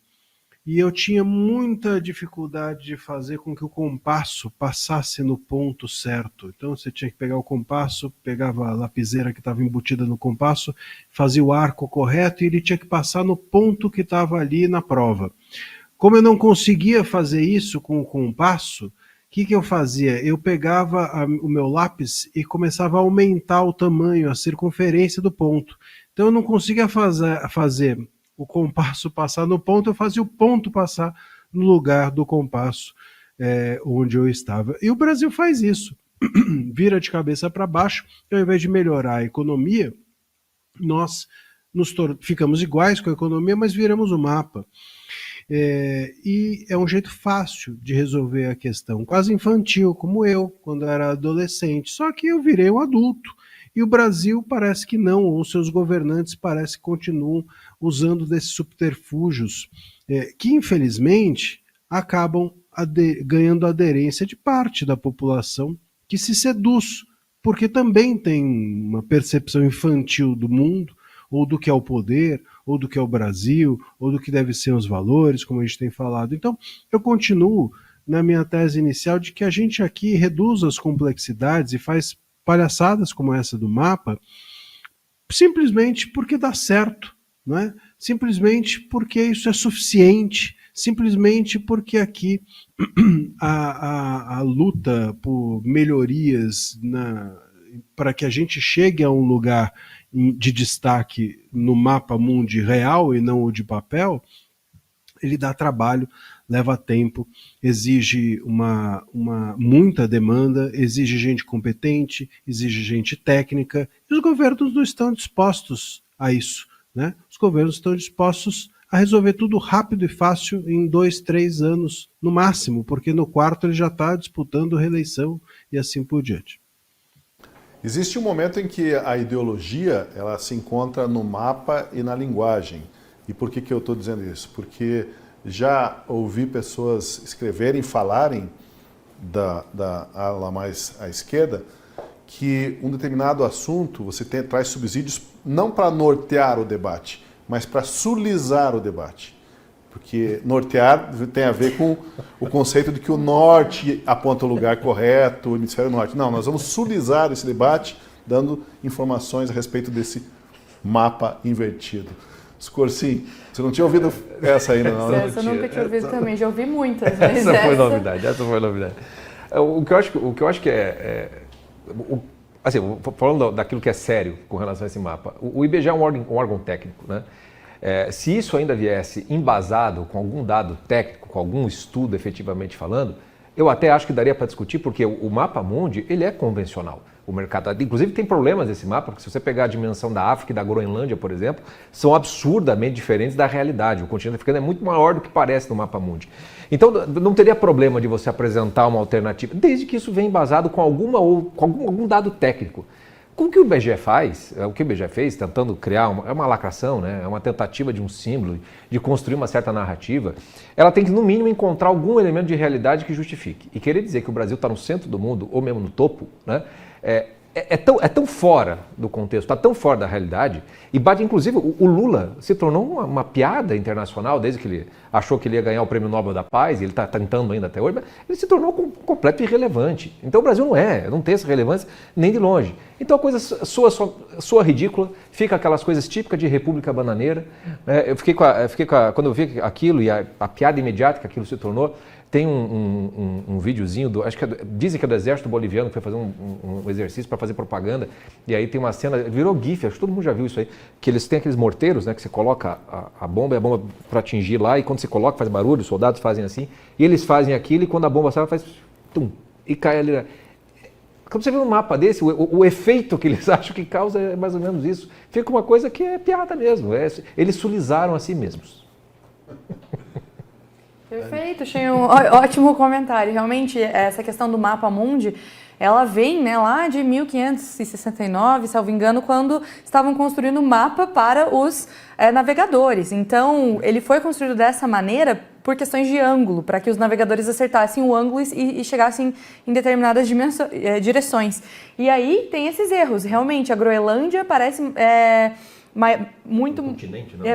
E eu tinha muita dificuldade de fazer com que o compasso passasse no ponto certo. Então você tinha que pegar o compasso, pegava a lapiseira que estava embutida no compasso, fazia o arco correto e ele tinha que passar no ponto que estava ali na prova. Como eu não conseguia fazer isso com o compasso, o que eu fazia? Eu pegava o meu lápis e começava a aumentar o tamanho, a circunferência do ponto. Então eu não conseguia fazer o compasso passar no ponto, eu fazia o ponto passar no lugar do compasso onde eu estava. E o Brasil faz isso, vira de cabeça para baixo, e ao invés de melhorar a economia, nós ficamos iguais com a economia, mas viramos o mapa. E é um jeito fácil de resolver a questão, quase infantil, como eu, quando era adolescente. Só que eu virei um adulto. E o Brasil parece que não, ou seus governantes parece que continuam usando desses subterfúgios, que infelizmente acabam ganhando aderência de parte da população que se seduz, porque também tem uma percepção infantil do mundo, ou do que é o poder, ou do que é o Brasil, ou do que devem ser os valores, como a gente tem falado. Então, eu continuo na minha tese inicial de que a gente aqui reduz as complexidades e faz palhaçadas como essa do mapa, simplesmente porque dá certo, não é? Simplesmente porque isso é suficiente, simplesmente porque aqui a luta por melhorias para que a gente chegue a um lugar de destaque no mapa mundi real e não o de papel, ele dá trabalho, leva tempo, exige muita demanda, exige gente competente, exige gente técnica, e os governos não estão dispostos a isso, né? Os governos estão dispostos a resolver tudo rápido e fácil em 2, 3 anos, no máximo, porque no quarto ele já está disputando reeleição e assim por diante. Existe um momento em que a ideologia ela se encontra no mapa e na linguagem. E por que eu estou dizendo isso? Porque já ouvi pessoas escreverem, falarem da ala mais à esquerda, que um determinado assunto você traz subsídios não para nortear o debate, mas para sulizar o debate. Porque nortear tem a ver com o conceito de que o norte aponta o lugar correto, o hemisfério norte. Não, nós vamos sulizar esse debate, dando informações a respeito desse mapa invertido. Scorsin, você não tinha ouvido essa ainda, não? Essa eu nunca tinha ouvido também, já ouvi muitas. Mas essa foi novidade, essa foi novidade. O que eu acho que assim, falando daquilo que é sério com relação a esse mapa, o IBGE é um órgão técnico, né? Se isso ainda viesse embasado com algum dado técnico, com algum estudo efetivamente falando, eu até acho que daria para discutir, porque o mapa mundi, ele é convencional. O mercado, inclusive tem problemas nesse mapa, porque se você pegar a dimensão da África e da Groenlândia, por exemplo, são absurdamente diferentes da realidade. O continente africano é muito maior do que parece no mapa mundi. Então não teria problema de você apresentar uma alternativa, desde que isso venha embasado com algum dado técnico. Com o que o IBGE faz, o que o IBGE fez, tentando criar uma lacração, né? É uma tentativa de um símbolo, de construir uma certa narrativa, ela tem que, no mínimo, encontrar algum elemento de realidade que justifique. E querer dizer que o Brasil está no centro do mundo, ou mesmo no topo, né? É tão fora do contexto, está tão fora da realidade, e bate, inclusive, o Lula se tornou uma piada internacional, desde que ele achou que ele ia ganhar o Prêmio Nobel da Paz, e ele está tentando ainda até hoje, mas ele se tornou completo irrelevante. Então o Brasil não tem essa relevância nem de longe. Então a coisa soa ridícula, fica aquelas coisas típicas de República Bananeira. Eu fiquei quando eu vi aquilo e a piada imediata que aquilo se tornou. Tem um videozinho, acho que dizem que é do exército boliviano, que foi fazer um exercício para fazer propaganda, e aí tem uma cena, virou GIF, acho que todo mundo já viu isso aí, que eles têm aqueles morteiros, né, que você coloca a bomba e a bomba para atingir lá, e quando você coloca faz barulho, os soldados fazem assim, e eles fazem aquilo, e quando a bomba sai, ela faz tum, e cai ali. Quando você vê um mapa desse, o efeito que eles acham que causa é mais ou menos isso. Fica uma coisa que é piada mesmo, eles sulizaram a si mesmos. Perfeito, achei um ótimo comentário. Realmente, essa questão do mapa mundi, ela vem, né, lá de 1569, salvo engano, quando estavam construindo o mapa para os navegadores. Então, ele foi construído dessa maneira por questões de ângulo, para que os navegadores acertassem o ângulo e chegassem em determinadas direções. E aí tem esses erros. Realmente, a Groenlândia parece...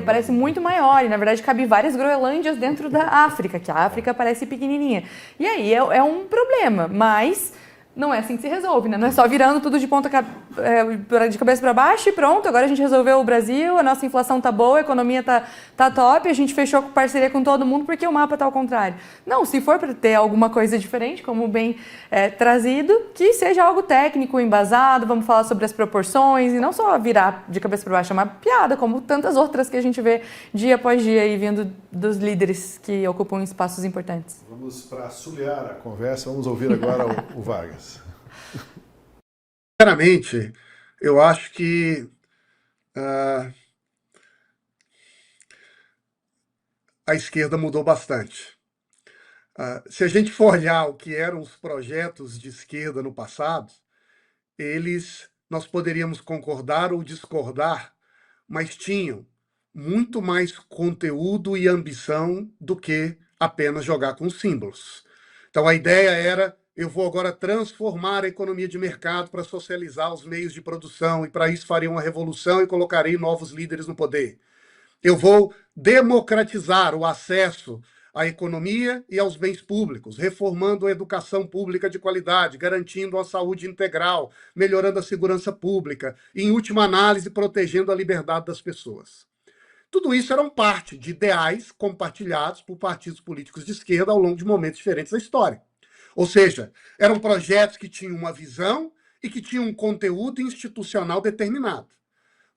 parece muito maior, e na verdade cabe várias Groenlândias dentro da África, que a África parece pequenininha. E aí é um problema, mas não é assim que se resolve, né? Não é só virando tudo de de cabeça para baixo e pronto, agora a gente resolveu o Brasil, a nossa inflação tá boa, a economia tá top, a gente fechou parceria com todo mundo porque o mapa tá ao contrário. Não, se for para ter alguma coisa diferente, como bem trazido, que seja algo técnico, embasado, vamos falar sobre as proporções e não só virar de cabeça para baixo, é uma piada, como tantas outras que a gente vê dia após dia aí vindo dos líderes que ocupam espaços importantes. Vamos para sulhar a conversa, vamos ouvir agora o Vargas. Sinceramente, eu acho que a esquerda mudou bastante. Se a gente for olhar o que eram os projetos de esquerda no passado, nós poderíamos concordar ou discordar, mas tinham muito mais conteúdo e ambição do que apenas jogar com símbolos. Então a ideia era: eu vou agora transformar a economia de mercado para socializar os meios de produção, e para isso farei uma revolução e colocarei novos líderes no poder. Eu vou democratizar o acesso à economia e aos bens públicos, reformando a educação pública de qualidade, garantindo a saúde integral, melhorando a segurança pública e, em última análise, protegendo a liberdade das pessoas. Tudo isso eram parte de ideais compartilhados por partidos políticos de esquerda ao longo de momentos diferentes da história. Ou seja, eram projetos que tinham uma visão e que tinham um conteúdo institucional determinado,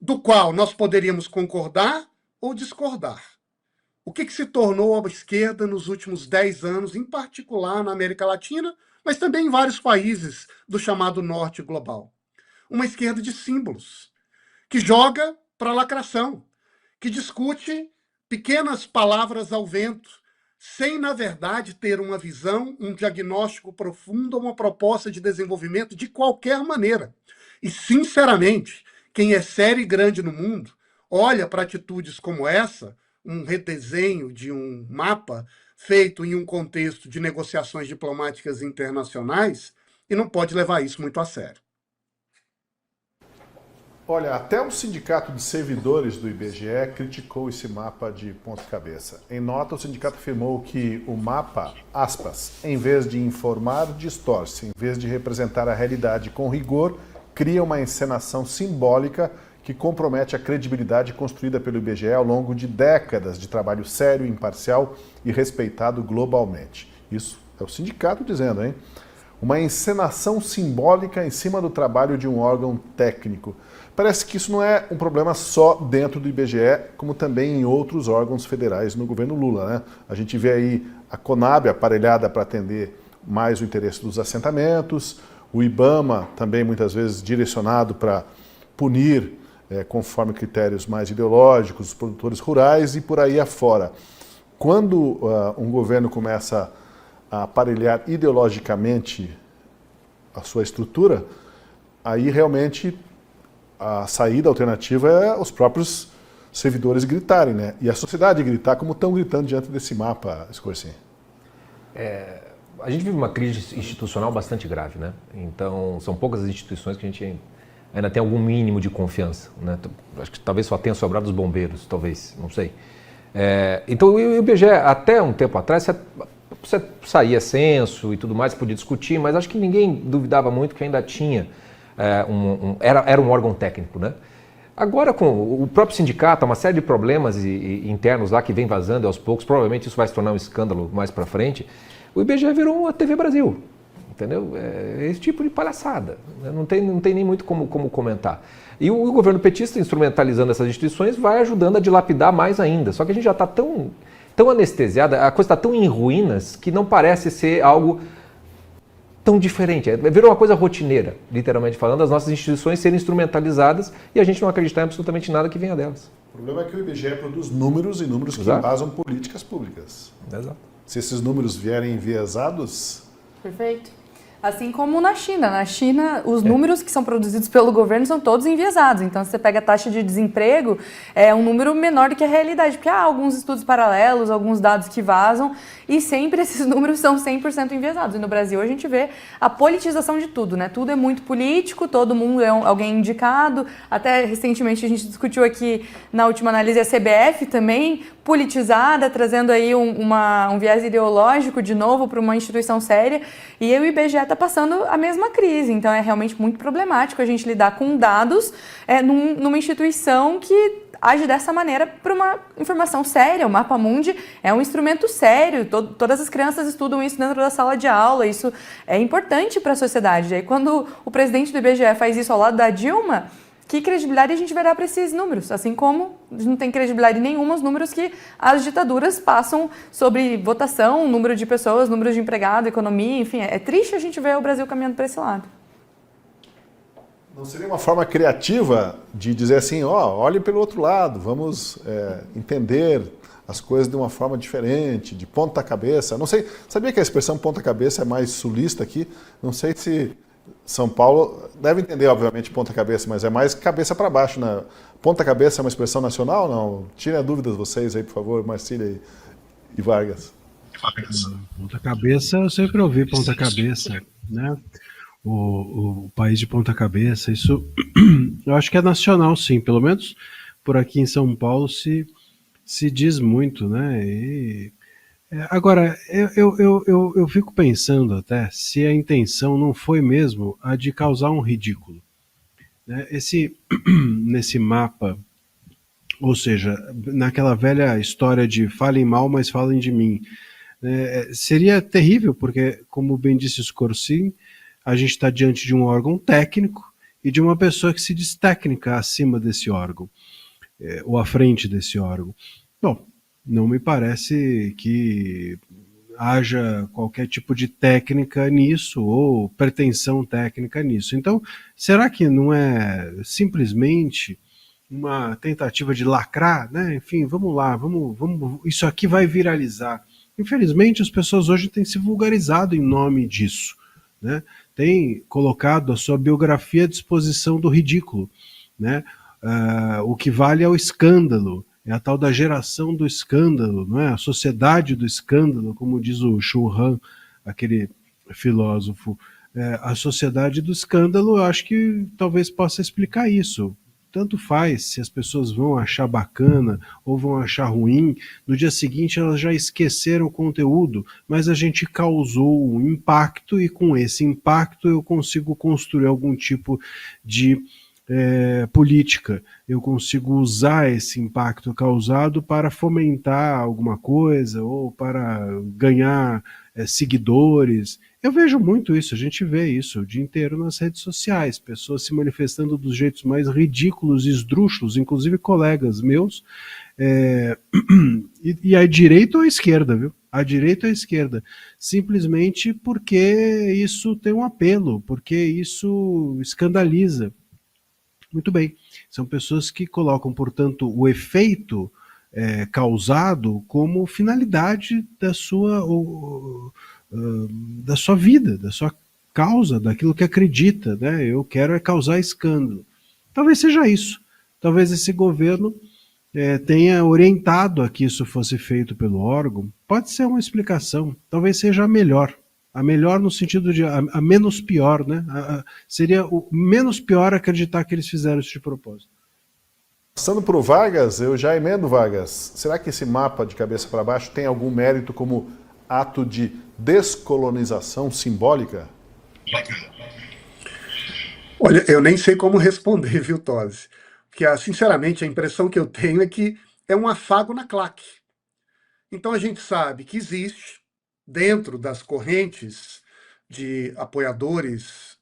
do qual nós poderíamos concordar ou discordar. O que se tornou a esquerda nos últimos 10 anos, em particular na América Latina, mas também em vários países do chamado Norte global? Uma esquerda de símbolos, que joga para a lacração, que discute pequenas palavras ao vento, sem, na verdade, ter uma visão, um diagnóstico profundo ou uma proposta de desenvolvimento de qualquer maneira. E, sinceramente, quem é sério e grande no mundo olha para atitudes como essa, um redesenho de um mapa feito em um contexto de negociações diplomáticas internacionais, e não pode levar isso muito a sério. Olha, até o Sindicato de Servidores do IBGE criticou esse mapa de ponta cabeça. Em nota, o sindicato afirmou que o mapa, aspas, em vez de informar, distorce, em vez de representar a realidade com rigor, cria uma encenação simbólica que compromete a credibilidade construída pelo IBGE ao longo de décadas de trabalho sério, imparcial e respeitado globalmente. Isso é o sindicato dizendo, hein? Uma encenação simbólica em cima do trabalho de um órgão técnico. Parece que isso não é um problema só dentro do IBGE, como também em outros órgãos federais no governo Lula, né? A gente vê aí a Conab aparelhada para atender mais o interesse dos assentamentos, o IBAMA também muitas vezes direcionado para punir conforme critérios mais ideológicos, os produtores rurais e por aí afora. Quando um governo começa a aparelhar ideologicamente a sua estrutura, aí realmente a saída alternativa é os próprios servidores gritarem, né? E a sociedade gritar como estão gritando diante desse mapa, Scorsin. A gente vive uma crise institucional bastante grave, né? Então, são poucas as instituições que a gente ainda tem algum mínimo de confiança, né? Acho que talvez só tenha sobrado os bombeiros, talvez, não sei. Então o IBGE, até um tempo atrás, você saía censo e tudo mais, podia discutir, mas acho que ninguém duvidava muito que ainda tinha, era um órgão técnico, né? Agora, com o próprio sindicato, há uma série de problemas internos lá que vem vazando aos poucos, provavelmente isso vai se tornar um escândalo mais para frente, o IBGE virou uma TV Brasil. Entendeu? Esse tipo de palhaçada. Não tem nem muito como comentar. E o governo petista, instrumentalizando essas instituições, vai ajudando a dilapidar mais ainda. Só que a gente já está tão anestesiada, a coisa está tão em ruínas, que não parece ser algo tão diferente. Virou uma coisa rotineira, literalmente falando, as nossas instituições serem instrumentalizadas e a gente não acreditar em absolutamente nada que venha delas. O problema é que o IBGE produz números e números que embasam políticas públicas. Exato. Se esses números vierem enviesados... Perfeito. Assim como na China. Na China, os números que são produzidos pelo governo são todos enviesados. Então, se você pega a taxa de desemprego, é um número menor do que a realidade, porque há alguns estudos paralelos, alguns dados que vazam, e sempre esses números são 100% enviesados. E no Brasil, a gente vê a politização de tudo, né? Tudo é muito político, todo mundo é alguém indicado. Até recentemente, a gente discutiu aqui, na última análise, a CBF também politizada, trazendo aí um viés ideológico de novo para uma instituição séria. E o IBGE está passando a mesma crise, então é realmente muito problemático a gente lidar com dados numa instituição que age dessa maneira para uma informação séria. O Mapa Mundi é um instrumento sério, todas as crianças estudam isso dentro da sala de aula, isso é importante para a sociedade. E aí, quando o presidente do IBGE faz isso ao lado da Dilma, que credibilidade a gente vai dar para esses números? Assim como não tem credibilidade nenhuma os números que as ditaduras passam sobre votação, número de pessoas, número de empregado, economia, enfim. É triste a gente ver o Brasil caminhando para esse lado. Não seria uma forma criativa de dizer assim, olhe pelo outro lado, vamos entender as coisas de uma forma diferente, de ponta cabeça. Não sei, sabia que a expressão ponta cabeça é mais sulista aqui? Não sei se São Paulo deve entender, obviamente, ponta cabeça, mas é mais cabeça para baixo, né? Ponta cabeça é uma expressão nacional? Não? Tirem a dúvida de vocês aí, por favor, Marcília e Vargas. Ponta cabeça, eu sempre ouvi ponta cabeça, né? O país de ponta cabeça, isso eu acho que é nacional, sim, pelo menos por aqui em São Paulo se diz muito, né? Agora, eu fico pensando até se a intenção não foi mesmo a de causar um ridículo, né? Nesse mapa, ou seja, naquela velha história de falem mal, mas falem de mim, né? Seria terrível, porque, como bem disse o Scorsin, a gente está diante de um órgão técnico e de uma pessoa que se diz técnica acima desse órgão, ou à frente desse órgão. Bom, não me parece que haja qualquer tipo de técnica nisso ou pretensão técnica nisso. Então, será que não é simplesmente uma tentativa de lacrar, né? Enfim, vamos lá, isso aqui vai viralizar. Infelizmente, as pessoas hoje têm se vulgarizado em nome disso, né? Têm colocado a sua biografia à disposição do ridículo, né? O que vale é o escândalo, é a tal da geração do escândalo, não é? A sociedade do escândalo, como diz o Shu Han, aquele filósofo. A sociedade do escândalo, eu acho que talvez possa explicar isso. Tanto faz se as pessoas vão achar bacana ou vão achar ruim, no dia seguinte elas já esqueceram o conteúdo, mas a gente causou um impacto e com esse impacto eu consigo construir algum tipo de política. Eu consigo usar esse impacto causado para fomentar alguma coisa ou para ganhar seguidores. Eu vejo muito isso, a gente vê isso o dia inteiro nas redes sociais, pessoas se manifestando dos jeitos mais ridículos e esdrúxulos, inclusive colegas meus, e à direita ou à esquerda, viu? À direita ou à esquerda, simplesmente porque isso tem um apelo, porque isso escandaliza. Muito bem, são pessoas que colocam, portanto, o efeito causado como finalidade da sua vida, da sua causa, daquilo que acredita, né? Eu quero causar escândalo. Talvez seja isso. Talvez esse governo tenha orientado a que isso fosse feito pelo órgão. Pode ser uma explicação. Talvez seja a melhor. A melhor no sentido de a menos pior, né? Seria o menos pior acreditar que eles fizeram isso de propósito. Passando para o Vargas, eu já emendo, Vargas. Será que esse mapa de cabeça para baixo tem algum mérito como ato de descolonização simbólica? Olha, eu nem sei como responder, viu, Tosi? Porque, sinceramente, a impressão que eu tenho é que é um afago na claque. Então, a gente sabe que existe, dentro das correntes de apoiadores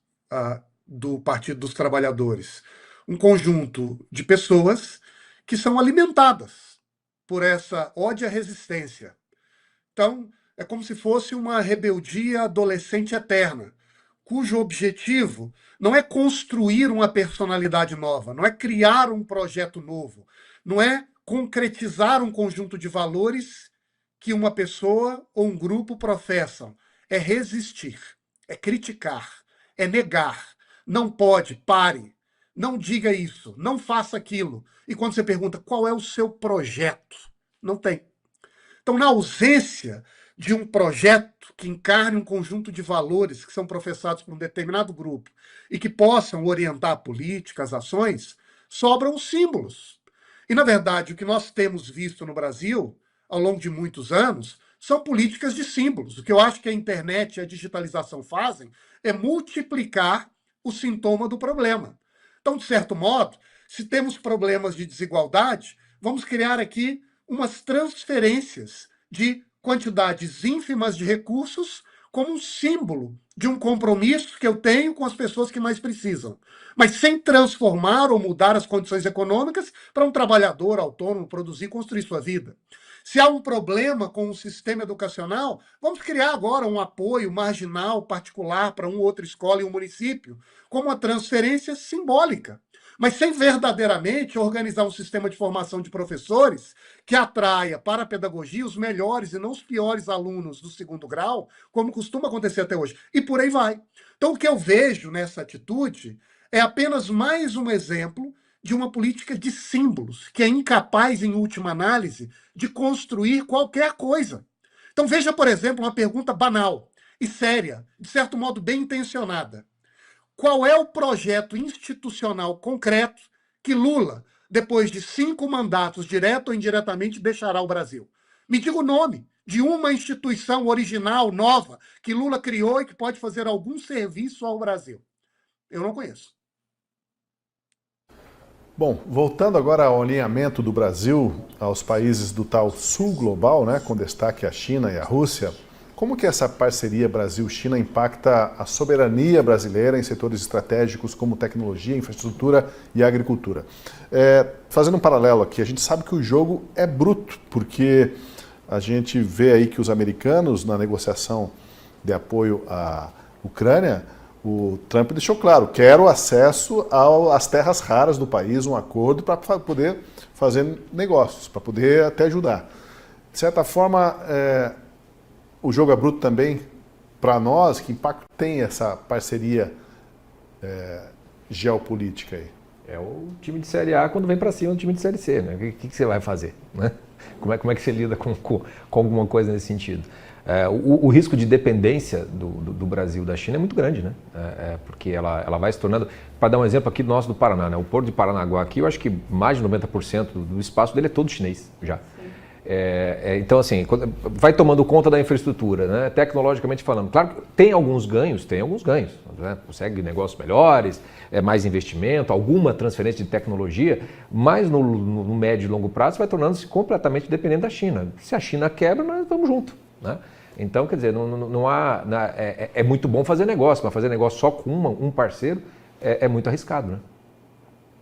do Partido dos Trabalhadores, um conjunto de pessoas que são alimentadas por essa ódio à resistência. Então, é como se fosse uma rebeldia adolescente eterna, cujo objetivo não é construir uma personalidade nova, não é criar um projeto novo, não é concretizar um conjunto de valores que uma pessoa ou um grupo professam. É resistir, é criticar, é negar. Não pode, pare, não diga isso, não faça aquilo. E quando você pergunta qual é o seu projeto, não tem. Então, na ausência de um projeto que encarne um conjunto de valores que são professados por um determinado grupo e que possam orientar políticas, ações, sobram os símbolos. E, na verdade, o que nós temos visto no Brasil, ao longo de muitos anos, são políticas de símbolos. O que eu acho que a internet e a digitalização fazem é multiplicar o sintoma do problema. Então, de certo modo, se temos problemas de desigualdade, vamos criar aqui umas transferências de quantidades ínfimas de recursos como um símbolo de um compromisso que eu tenho com as pessoas que mais precisam, mas sem transformar ou mudar as condições econômicas para um trabalhador autônomo produzir e construir sua vida. Se há um problema com o sistema educacional, vamos criar agora um apoio marginal, particular, para uma outra escola e um município, como uma transferência simbólica. mas sem verdadeiramente organizar um sistema de formação de professores que atraia para a pedagogia os melhores e não os piores alunos do segundo grau, como costuma acontecer até hoje. E por aí vai. Então, o que eu vejo nessa atitude é apenas mais um exemplo de uma política de símbolos, que é incapaz, em última análise, de construir qualquer coisa. Então, veja, por exemplo, uma pergunta banal e séria, de certo modo bem intencionada. Qual é o projeto institucional concreto que Lula, depois de 5 mandatos, direto ou indiretamente, deixará o Brasil? Me diga o nome de uma instituição original, nova, que Lula criou e que pode fazer algum serviço ao Brasil. Eu não conheço. Bom, voltando agora ao alinhamento do Brasil aos países do tal Sul Global, né, com destaque a China e a Rússia, como que essa parceria Brasil-China impacta a soberania brasileira em setores estratégicos como tecnologia, infraestrutura e agricultura? Fazendo um paralelo aqui, a gente sabe que o jogo é bruto, porque a gente vê aí que os americanos, na negociação de apoio à Ucrânia, o Trump deixou claro, quero acesso às terras raras do país, um acordo para poder fazer negócios, para poder até ajudar. De certa forma, o jogo é bruto também para nós. Que impacto tem essa parceria geopolítica aí? É o time de Série A quando vem para cima do time de Série C, né? O que você vai fazer, né? Como é que você lida com alguma coisa nesse sentido? O risco de dependência do Brasil da China é muito grande, né? Porque ela vai se tornando... Para dar um exemplo aqui nosso do Paraná, né? O Porto de Paranaguá aqui, eu acho que mais de 90% do espaço dele é todo chinês já. Então, assim, vai tomando conta da infraestrutura, né? Tecnologicamente falando. Claro que tem alguns ganhos, né? Consegue negócios melhores, mais investimento, alguma transferência de tecnologia, mas no médio e longo prazo vai tornando-se completamente dependente da China. Se a China quebra, nós estamos juntos, né? Então, quer dizer, não há... É muito bom fazer negócio, mas fazer negócio só com um parceiro é muito arriscado, né?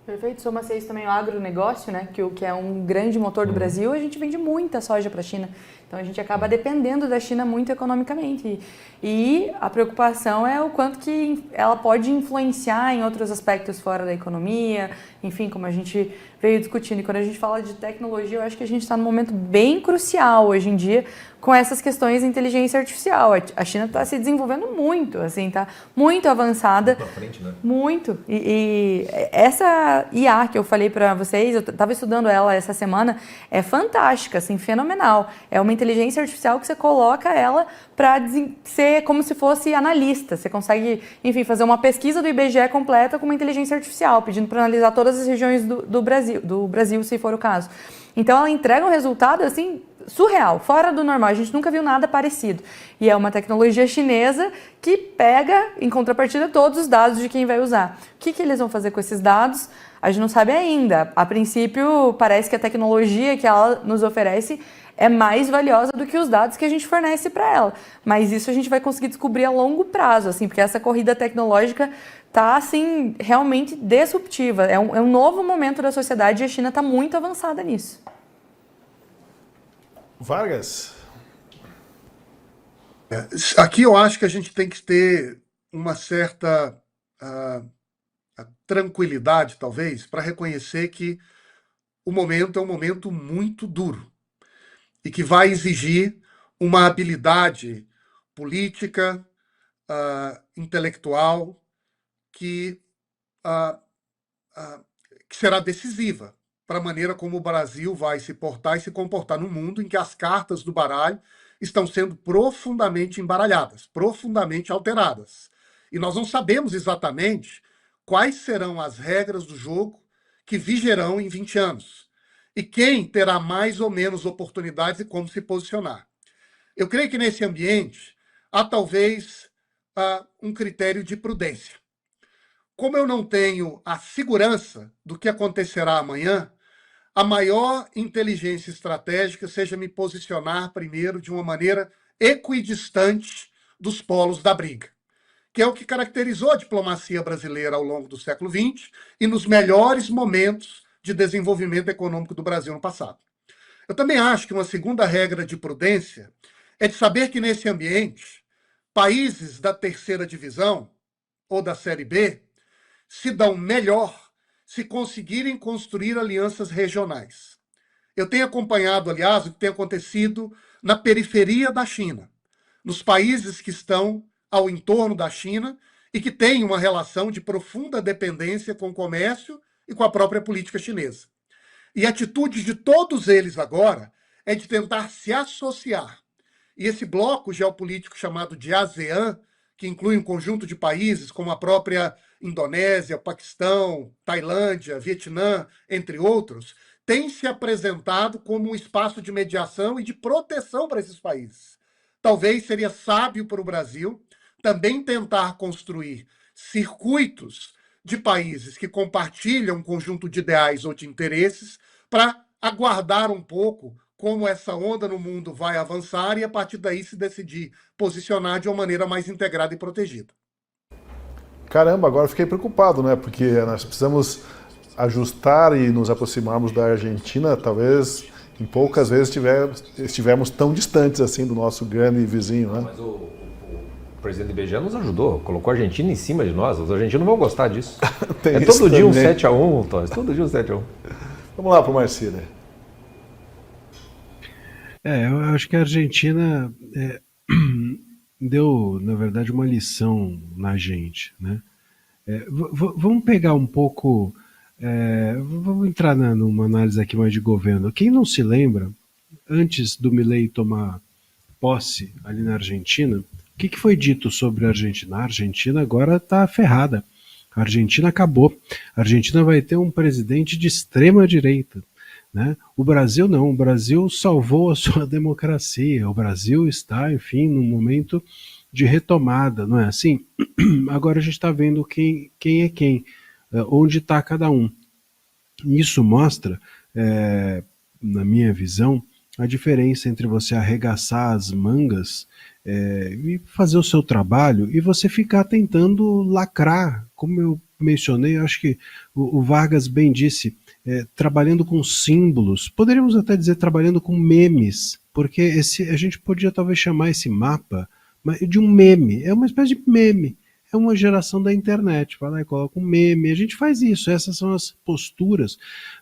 Perfeito, soma-se isso também o agronegócio, né, que é um grande motor do Brasil. A gente vende muita soja para a China, então a gente acaba dependendo da China muito economicamente. E a preocupação é o quanto que ela pode influenciar em outros aspectos fora da economia, enfim, como a gente veio discutindo. E quando a gente fala de tecnologia, eu acho que a gente está num momento bem crucial hoje em dia com essas questões de inteligência artificial. A China está se desenvolvendo muito, assim, está muito avançada. Muito à frente, né? Muito. E essa IA que eu falei para vocês, eu estava estudando ela essa semana, é fantástica, assim, fenomenal. É uma inteligência artificial que você coloca ela para ser como se fosse analista. Você consegue, enfim, fazer uma pesquisa do IBGE completa com uma inteligência artificial, pedindo para analisar todas as regiões do Brasil, se for o caso. Então, ela entrega um resultado, assim, surreal, fora do normal. A gente nunca viu nada parecido. E é uma tecnologia chinesa que pega, em contrapartida, todos os dados de quem vai usar. O que eles vão fazer com esses dados? A gente não sabe ainda. A princípio, parece que a tecnologia que ela nos oferece é mais valiosa do que os dados que a gente fornece para ela. Mas isso a gente vai conseguir descobrir a longo prazo, assim, porque essa corrida tecnológica está, assim, realmente disruptiva. É um novo momento da sociedade e a China está muito avançada nisso. Vargas? Aqui eu acho que a gente tem que ter uma certa tranquilidade, talvez, para reconhecer que o momento é um momento muito duro e que vai exigir uma habilidade política, intelectual, que será decisiva para a maneira como o Brasil vai se portar e se comportar no mundo em que as cartas do baralho estão sendo profundamente embaralhadas, profundamente alteradas. E nós não sabemos exatamente quais serão as regras do jogo que vigerão em 20 anos. E quem terá mais ou menos oportunidades e como se posicionar. Eu creio que nesse ambiente há talvez um critério de prudência. Como eu não tenho a segurança do que acontecerá amanhã, a maior inteligência estratégica seja me posicionar primeiro de uma maneira equidistante dos polos da briga, que é o que caracterizou a diplomacia brasileira ao longo do século XX e nos melhores momentos de desenvolvimento econômico do Brasil no passado. Eu também acho que uma segunda regra de prudência é de saber que, nesse ambiente, países da terceira divisão ou da Série B se dão melhor se conseguirem construir alianças regionais. Eu tenho acompanhado, aliás, o que tem acontecido na periferia da China, nos países que estão ao entorno da China e que têm uma relação de profunda dependência com o comércio e com a própria política chinesa. E a atitude de todos eles agora é de tentar se associar. E esse bloco geopolítico chamado de ASEAN, que inclui um conjunto de países como a própria Indonésia, Paquistão, Tailândia, Vietnã, entre outros, tem se apresentado como um espaço de mediação e de proteção para esses países. Talvez seria sábio para o Brasil também tentar construir circuitos de países que compartilham um conjunto de ideais ou de interesses para aguardar um pouco como essa onda no mundo vai avançar e, a partir daí, se decidir posicionar de uma maneira mais integrada e protegida. Caramba, agora fiquei preocupado, né? Porque nós precisamos ajustar e nos aproximarmos da Argentina, talvez em poucas vezes estivemos tão distantes assim do nosso grande vizinho, né? Mas o presidente IBGE nos ajudou, colocou a Argentina em cima de nós. Os argentinos vão gostar disso. Tem é isso todo dia um também. 7-1, Thales, todo dia um 7-1. Vamos lá para o Marcílio. Eu acho que a Argentina deu, na verdade, uma lição na gente, né? Vamos pegar um pouco, vamos entrar numa análise aqui mais de governo. Quem não se lembra, antes do Milei tomar posse ali na Argentina, o que foi dito sobre a Argentina? A Argentina agora está ferrada. A Argentina acabou. A Argentina vai ter um presidente de extrema direita, né? O Brasil não. O Brasil salvou a sua democracia. O Brasil está, enfim, num momento de retomada, não é assim? Agora a gente está vendo quem é quem, onde está cada um. Isso mostra, na minha visão, a diferença entre você arregaçar as mangas e fazer o seu trabalho e você ficar tentando lacrar. Como eu mencionei, eu acho que o Vargas bem disse, trabalhando com símbolos, poderíamos até dizer trabalhando com memes, porque a gente podia talvez chamar esse mapa de um meme, é uma espécie de meme, é uma geração da internet, vai lá e coloca um meme, a gente faz isso, essas são as posturas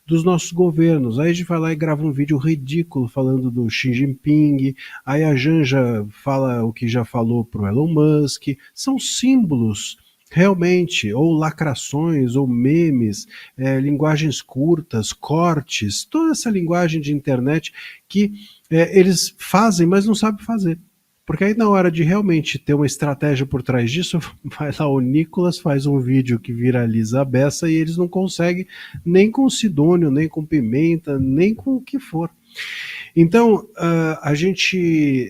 dos nossos governos, aí a gente vai lá e grava um vídeo ridículo falando do Xi Jinping, aí a Janja fala o que já falou pro Elon Musk, são símbolos realmente, ou lacrações, ou memes, linguagens curtas, cortes, toda essa linguagem de internet que eles fazem, mas não sabem fazer. Porque aí na hora de realmente ter uma estratégia por trás disso, vai lá o Nicolas, faz um vídeo que viraliza a beça e eles não conseguem nem com Sidônio, nem com Pimenta, nem com o que for. Então, a gente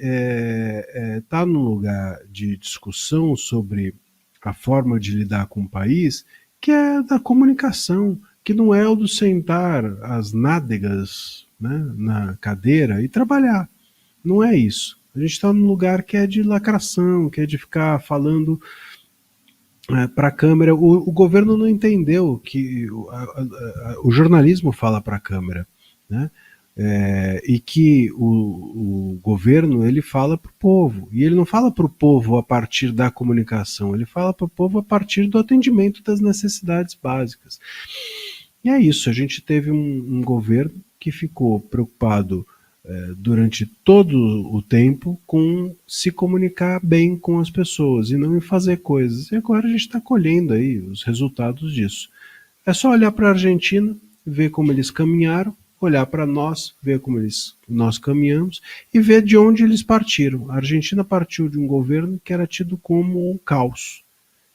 está num lugar de discussão sobre a forma de lidar com o país, que é da comunicação, que não é o do sentar as nádegas, né, na cadeira e trabalhar. Não é isso. A gente está num lugar que é de lacração, que é de ficar falando para a câmera. O governo não entendeu que o jornalismo fala para a câmera, né? E que o governo ele fala para o povo, e ele não fala para o povo a partir da comunicação, ele fala para o povo a partir do atendimento das necessidades básicas. E é isso, a gente teve um governo que ficou preocupado durante todo o tempo com se comunicar bem com as pessoas e não em fazer coisas, e agora a gente está colhendo aí os resultados disso. É só olhar para a Argentina, ver como eles caminharam, olhar para nós, ver como nós caminhamos e ver de onde eles partiram. A Argentina partiu de um governo que era tido como um caos.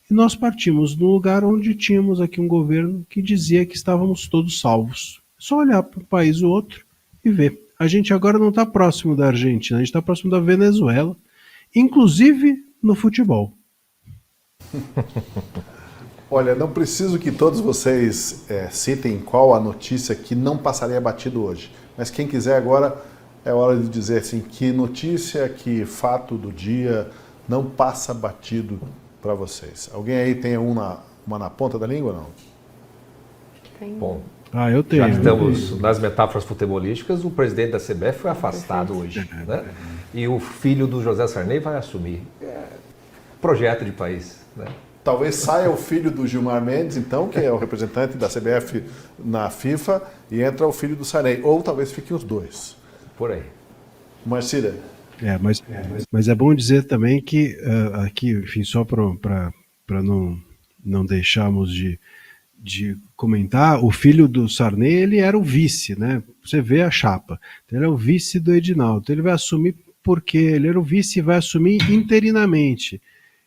E nós partimos de um lugar onde tínhamos aqui um governo que dizia que estávamos todos salvos. É só olhar para um país ou outro e ver. A gente agora não está próximo da Argentina, a gente está próximo da Venezuela, inclusive no futebol. Olha, não preciso que todos vocês citem qual a notícia que não passaria batido hoje. Mas quem quiser agora é hora de dizer assim, que notícia, que fato do dia não passa batido para vocês. Alguém aí tem uma na ponta da língua ou não? Tem. Bom, eu tenho. já estamos nas metáforas futebolísticas, o presidente da CBF foi afastado hoje, né? E o filho do José Sarney vai assumir. Projeto de país, né? Talvez saia o filho do Gilmar Mendes, então, que é o representante da CBF na FIFA, e entra o filho do Sarney. Ou talvez fiquem os dois. Por aí. Marcília. Mas é bom dizer também que aqui, enfim, só para não deixarmos de comentar, o filho do Sarney, ele era o vice, né? Você vê a chapa. Ele é o vice do Edinaldo. Então ele vai assumir porque ele era o vice e vai assumir interinamente.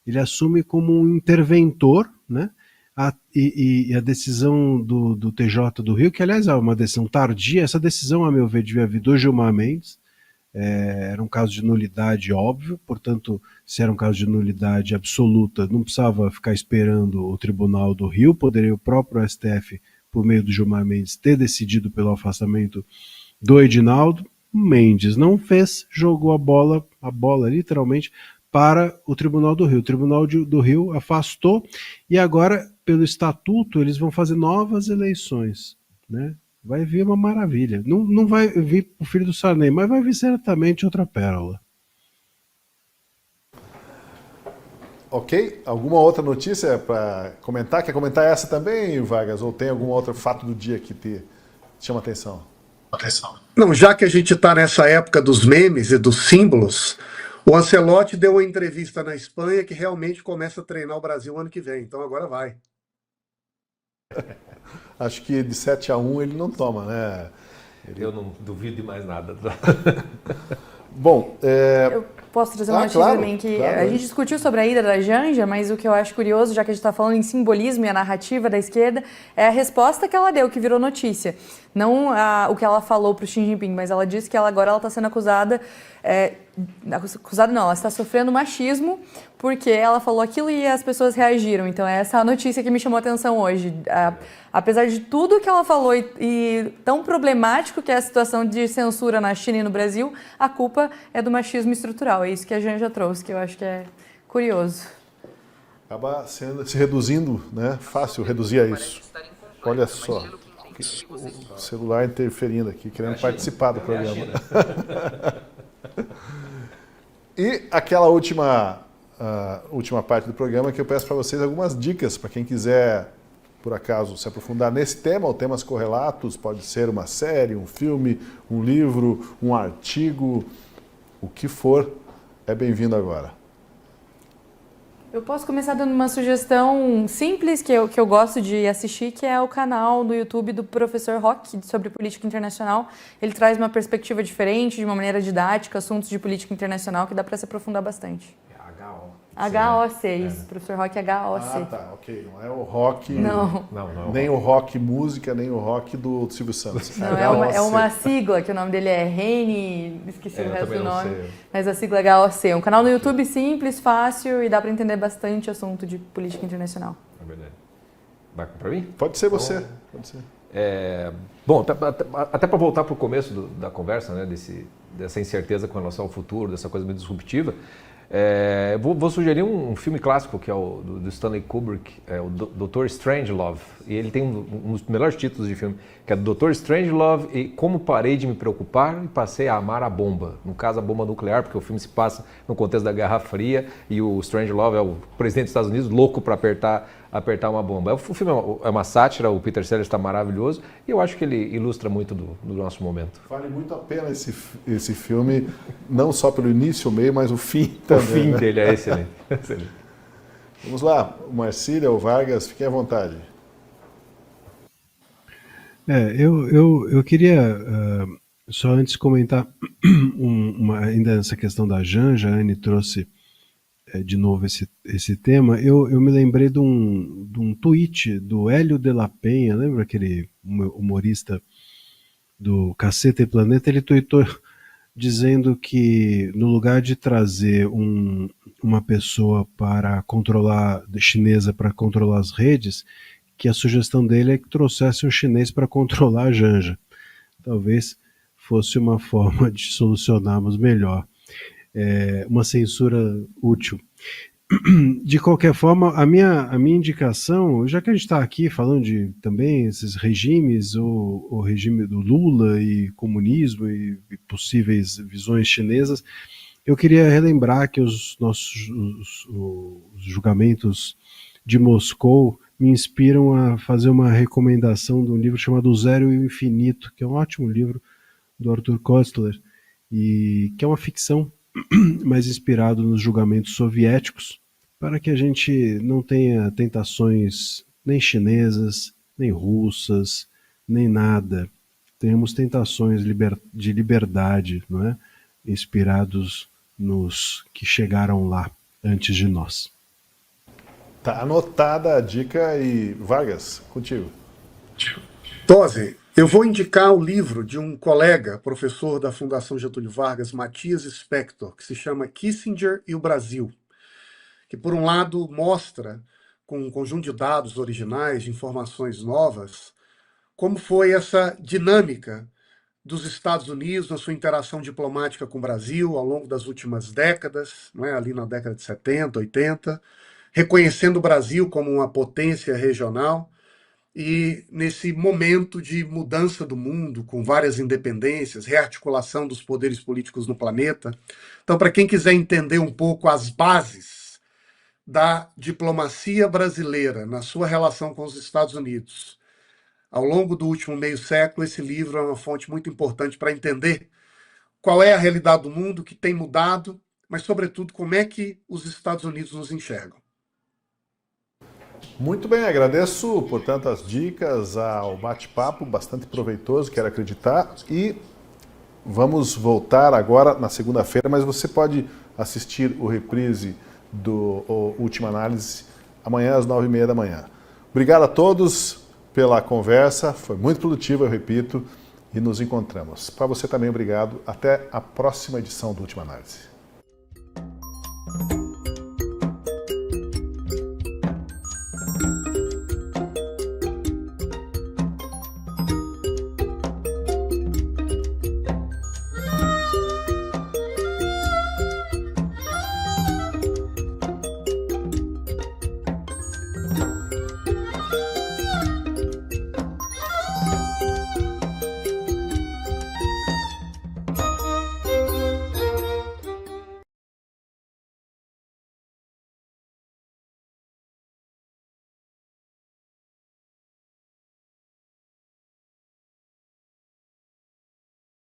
Ele assume como um interventor, né? E a decisão do TJ do Rio, que aliás é uma decisão tardia, essa decisão, a meu ver, devia vir do Gilmar Mendes. Era um caso de nulidade óbvio, portanto, se era um caso de nulidade absoluta, não precisava ficar esperando o Tribunal do Rio, poderia o próprio STF, por meio do Gilmar Mendes, ter decidido pelo afastamento do Edinaldo. Mendes não fez, jogou a bola literalmente, para o Tribunal do Rio. O Tribunal do Rio afastou e agora, pelo estatuto, eles vão fazer novas eleições, né? Vai vir uma maravilha. Não vai vir o filho do Sarney, mas vai vir certamente outra pérola. Ok? Alguma outra notícia para comentar? Quer comentar essa também, Vargas? Ou tem algum outro fato do dia que te chama atenção? Não, já que a gente está nessa época dos memes e dos símbolos, o Ancelotti deu uma entrevista na Espanha que realmente começa a treinar o Brasil ano que vem. Então agora vai. Acho que de 7-1 ele não toma, né? Eu não duvido de mais nada. Bom, Eu posso trazer uma notícia claro, também que claro. a gente discutiu sobre a ida da Janja, mas o que eu acho curioso, já que a gente está falando em simbolismo e a narrativa da esquerda, é a resposta que ela deu, que virou notícia. Não o que ela falou para o Xi Jinping, mas ela disse que agora ela está sendo acusada... acusada não, ela está sofrendo machismo porque ela falou aquilo e as pessoas reagiram. Então essa é a notícia que me chamou a atenção hoje. Apesar de tudo que ela falou e tão problemático que é a situação de censura na China e no Brasil, a culpa é do machismo estrutural. É isso que a Janja trouxe, que eu acho que é curioso. Acaba se reduzindo, né? Fácil reduzir a isso. Olha só, o celular interferindo aqui, querendo participar do programa. E aquela última parte do programa que eu peço para vocês algumas dicas para quem quiser, por acaso, se aprofundar nesse tema ou temas correlatos, pode ser uma série, um filme, um livro, um artigo, o que for, é bem-vindo agora. Eu posso começar dando uma sugestão simples que eu gosto de assistir, que é o canal do YouTube do Professor Roque sobre política internacional. Ele traz uma perspectiva diferente, de uma maneira didática, assuntos de política internacional que dá para se aprofundar bastante. HOC, isso, Professor Roque HOC. Ah, tá, ok. Não é o rock. Não. Nem o rock música, nem o rock do Silvio Santos. Não, é uma sigla, que o nome dele é Reni, esqueci o resto do nome. Sei. Mas a sigla é HOC. É um canal no YouTube simples, fácil e dá para entender bastante assunto de política internacional. É verdade. Vai para mim? Pode ser você. Pode ser. Bom, até para voltar para o começo da conversa, né, dessa incerteza com relação ao futuro, dessa coisa meio disruptiva, vou sugerir um filme clássico que é o do Stanley Kubrick, o Dr. Strangelove, e ele tem um dos melhores títulos de filme, que é Dr. Strangelove e Como Parei de Me Preocupar e Passei a Amar a Bomba, no caso a bomba nuclear, porque o filme se passa no contexto da Guerra Fria e o Strangelove é o presidente dos Estados Unidos louco para apertar uma bomba. O filme é uma sátira, o Peter Sellers está maravilhoso e eu acho que ele ilustra muito do nosso momento. Vale muito a pena esse filme, não só pelo início, o meio, mas o fim também. O fim né? dele é excelente. Excelente. Vamos lá, o Marcília, o Vargas, fiquem à vontade. Eu queria só antes comentar ainda nessa questão da Janja, a Anne trouxe de novo esse tema, eu me lembrei de um tweet do Hélio de la Penha, lembra aquele humorista do Caceta e Planeta? Ele tweetou dizendo que no lugar de trazer uma pessoa chinesa para controlar as redes, que a sugestão dele é que trouxesse um chinês para controlar a Janja. Talvez fosse uma forma de solucionarmos melhor. Uma censura útil. De qualquer forma, a minha indicação, já que a gente está aqui falando de também esses regimes, o regime do Lula e comunismo e possíveis visões chinesas, eu queria relembrar que os nossos julgamentos de Moscou me inspiram a fazer uma recomendação de um livro chamado O Zero e o Infinito, que é um ótimo livro do Arthur Koestler, e que é uma ficção, mas inspirado nos julgamentos soviéticos, para que a gente não tenha tentações nem chinesas, nem russas, nem nada. Temos tentações de liberdade, não é? Inspirados nos que chegaram lá antes de nós. Tá anotada a dica e Vargas, contigo. Tosi, eu vou indicar o livro de um colega, professor da Fundação Getúlio Vargas, Matias Spector, que se chama Kissinger e o Brasil, que por um lado mostra, com um conjunto de dados originais, de informações novas, como foi essa dinâmica dos Estados Unidos na sua interação diplomática com o Brasil ao longo das últimas décadas, não é? Ali na década de 70, 80, reconhecendo o Brasil como uma potência regional e nesse momento de mudança do mundo, com várias independências, rearticulação dos poderes políticos no planeta. Então, para quem quiser entender um pouco as bases da diplomacia brasileira na sua relação com os Estados Unidos, ao longo do último meio século, esse livro é uma fonte muito importante para entender qual é a realidade do mundo, que tem mudado, mas, sobretudo, como é que os Estados Unidos nos enxergam. Muito bem, agradeço, portanto, as dicas, ao bate-papo bastante proveitoso, quero acreditar, e vamos voltar agora na segunda-feira, mas você pode assistir o reprise do Última Análise amanhã às 9h30 da manhã. Obrigado a todos pela conversa, foi muito produtiva, eu repito, e nos encontramos. Para você também, obrigado. Até a próxima edição do Última Análise.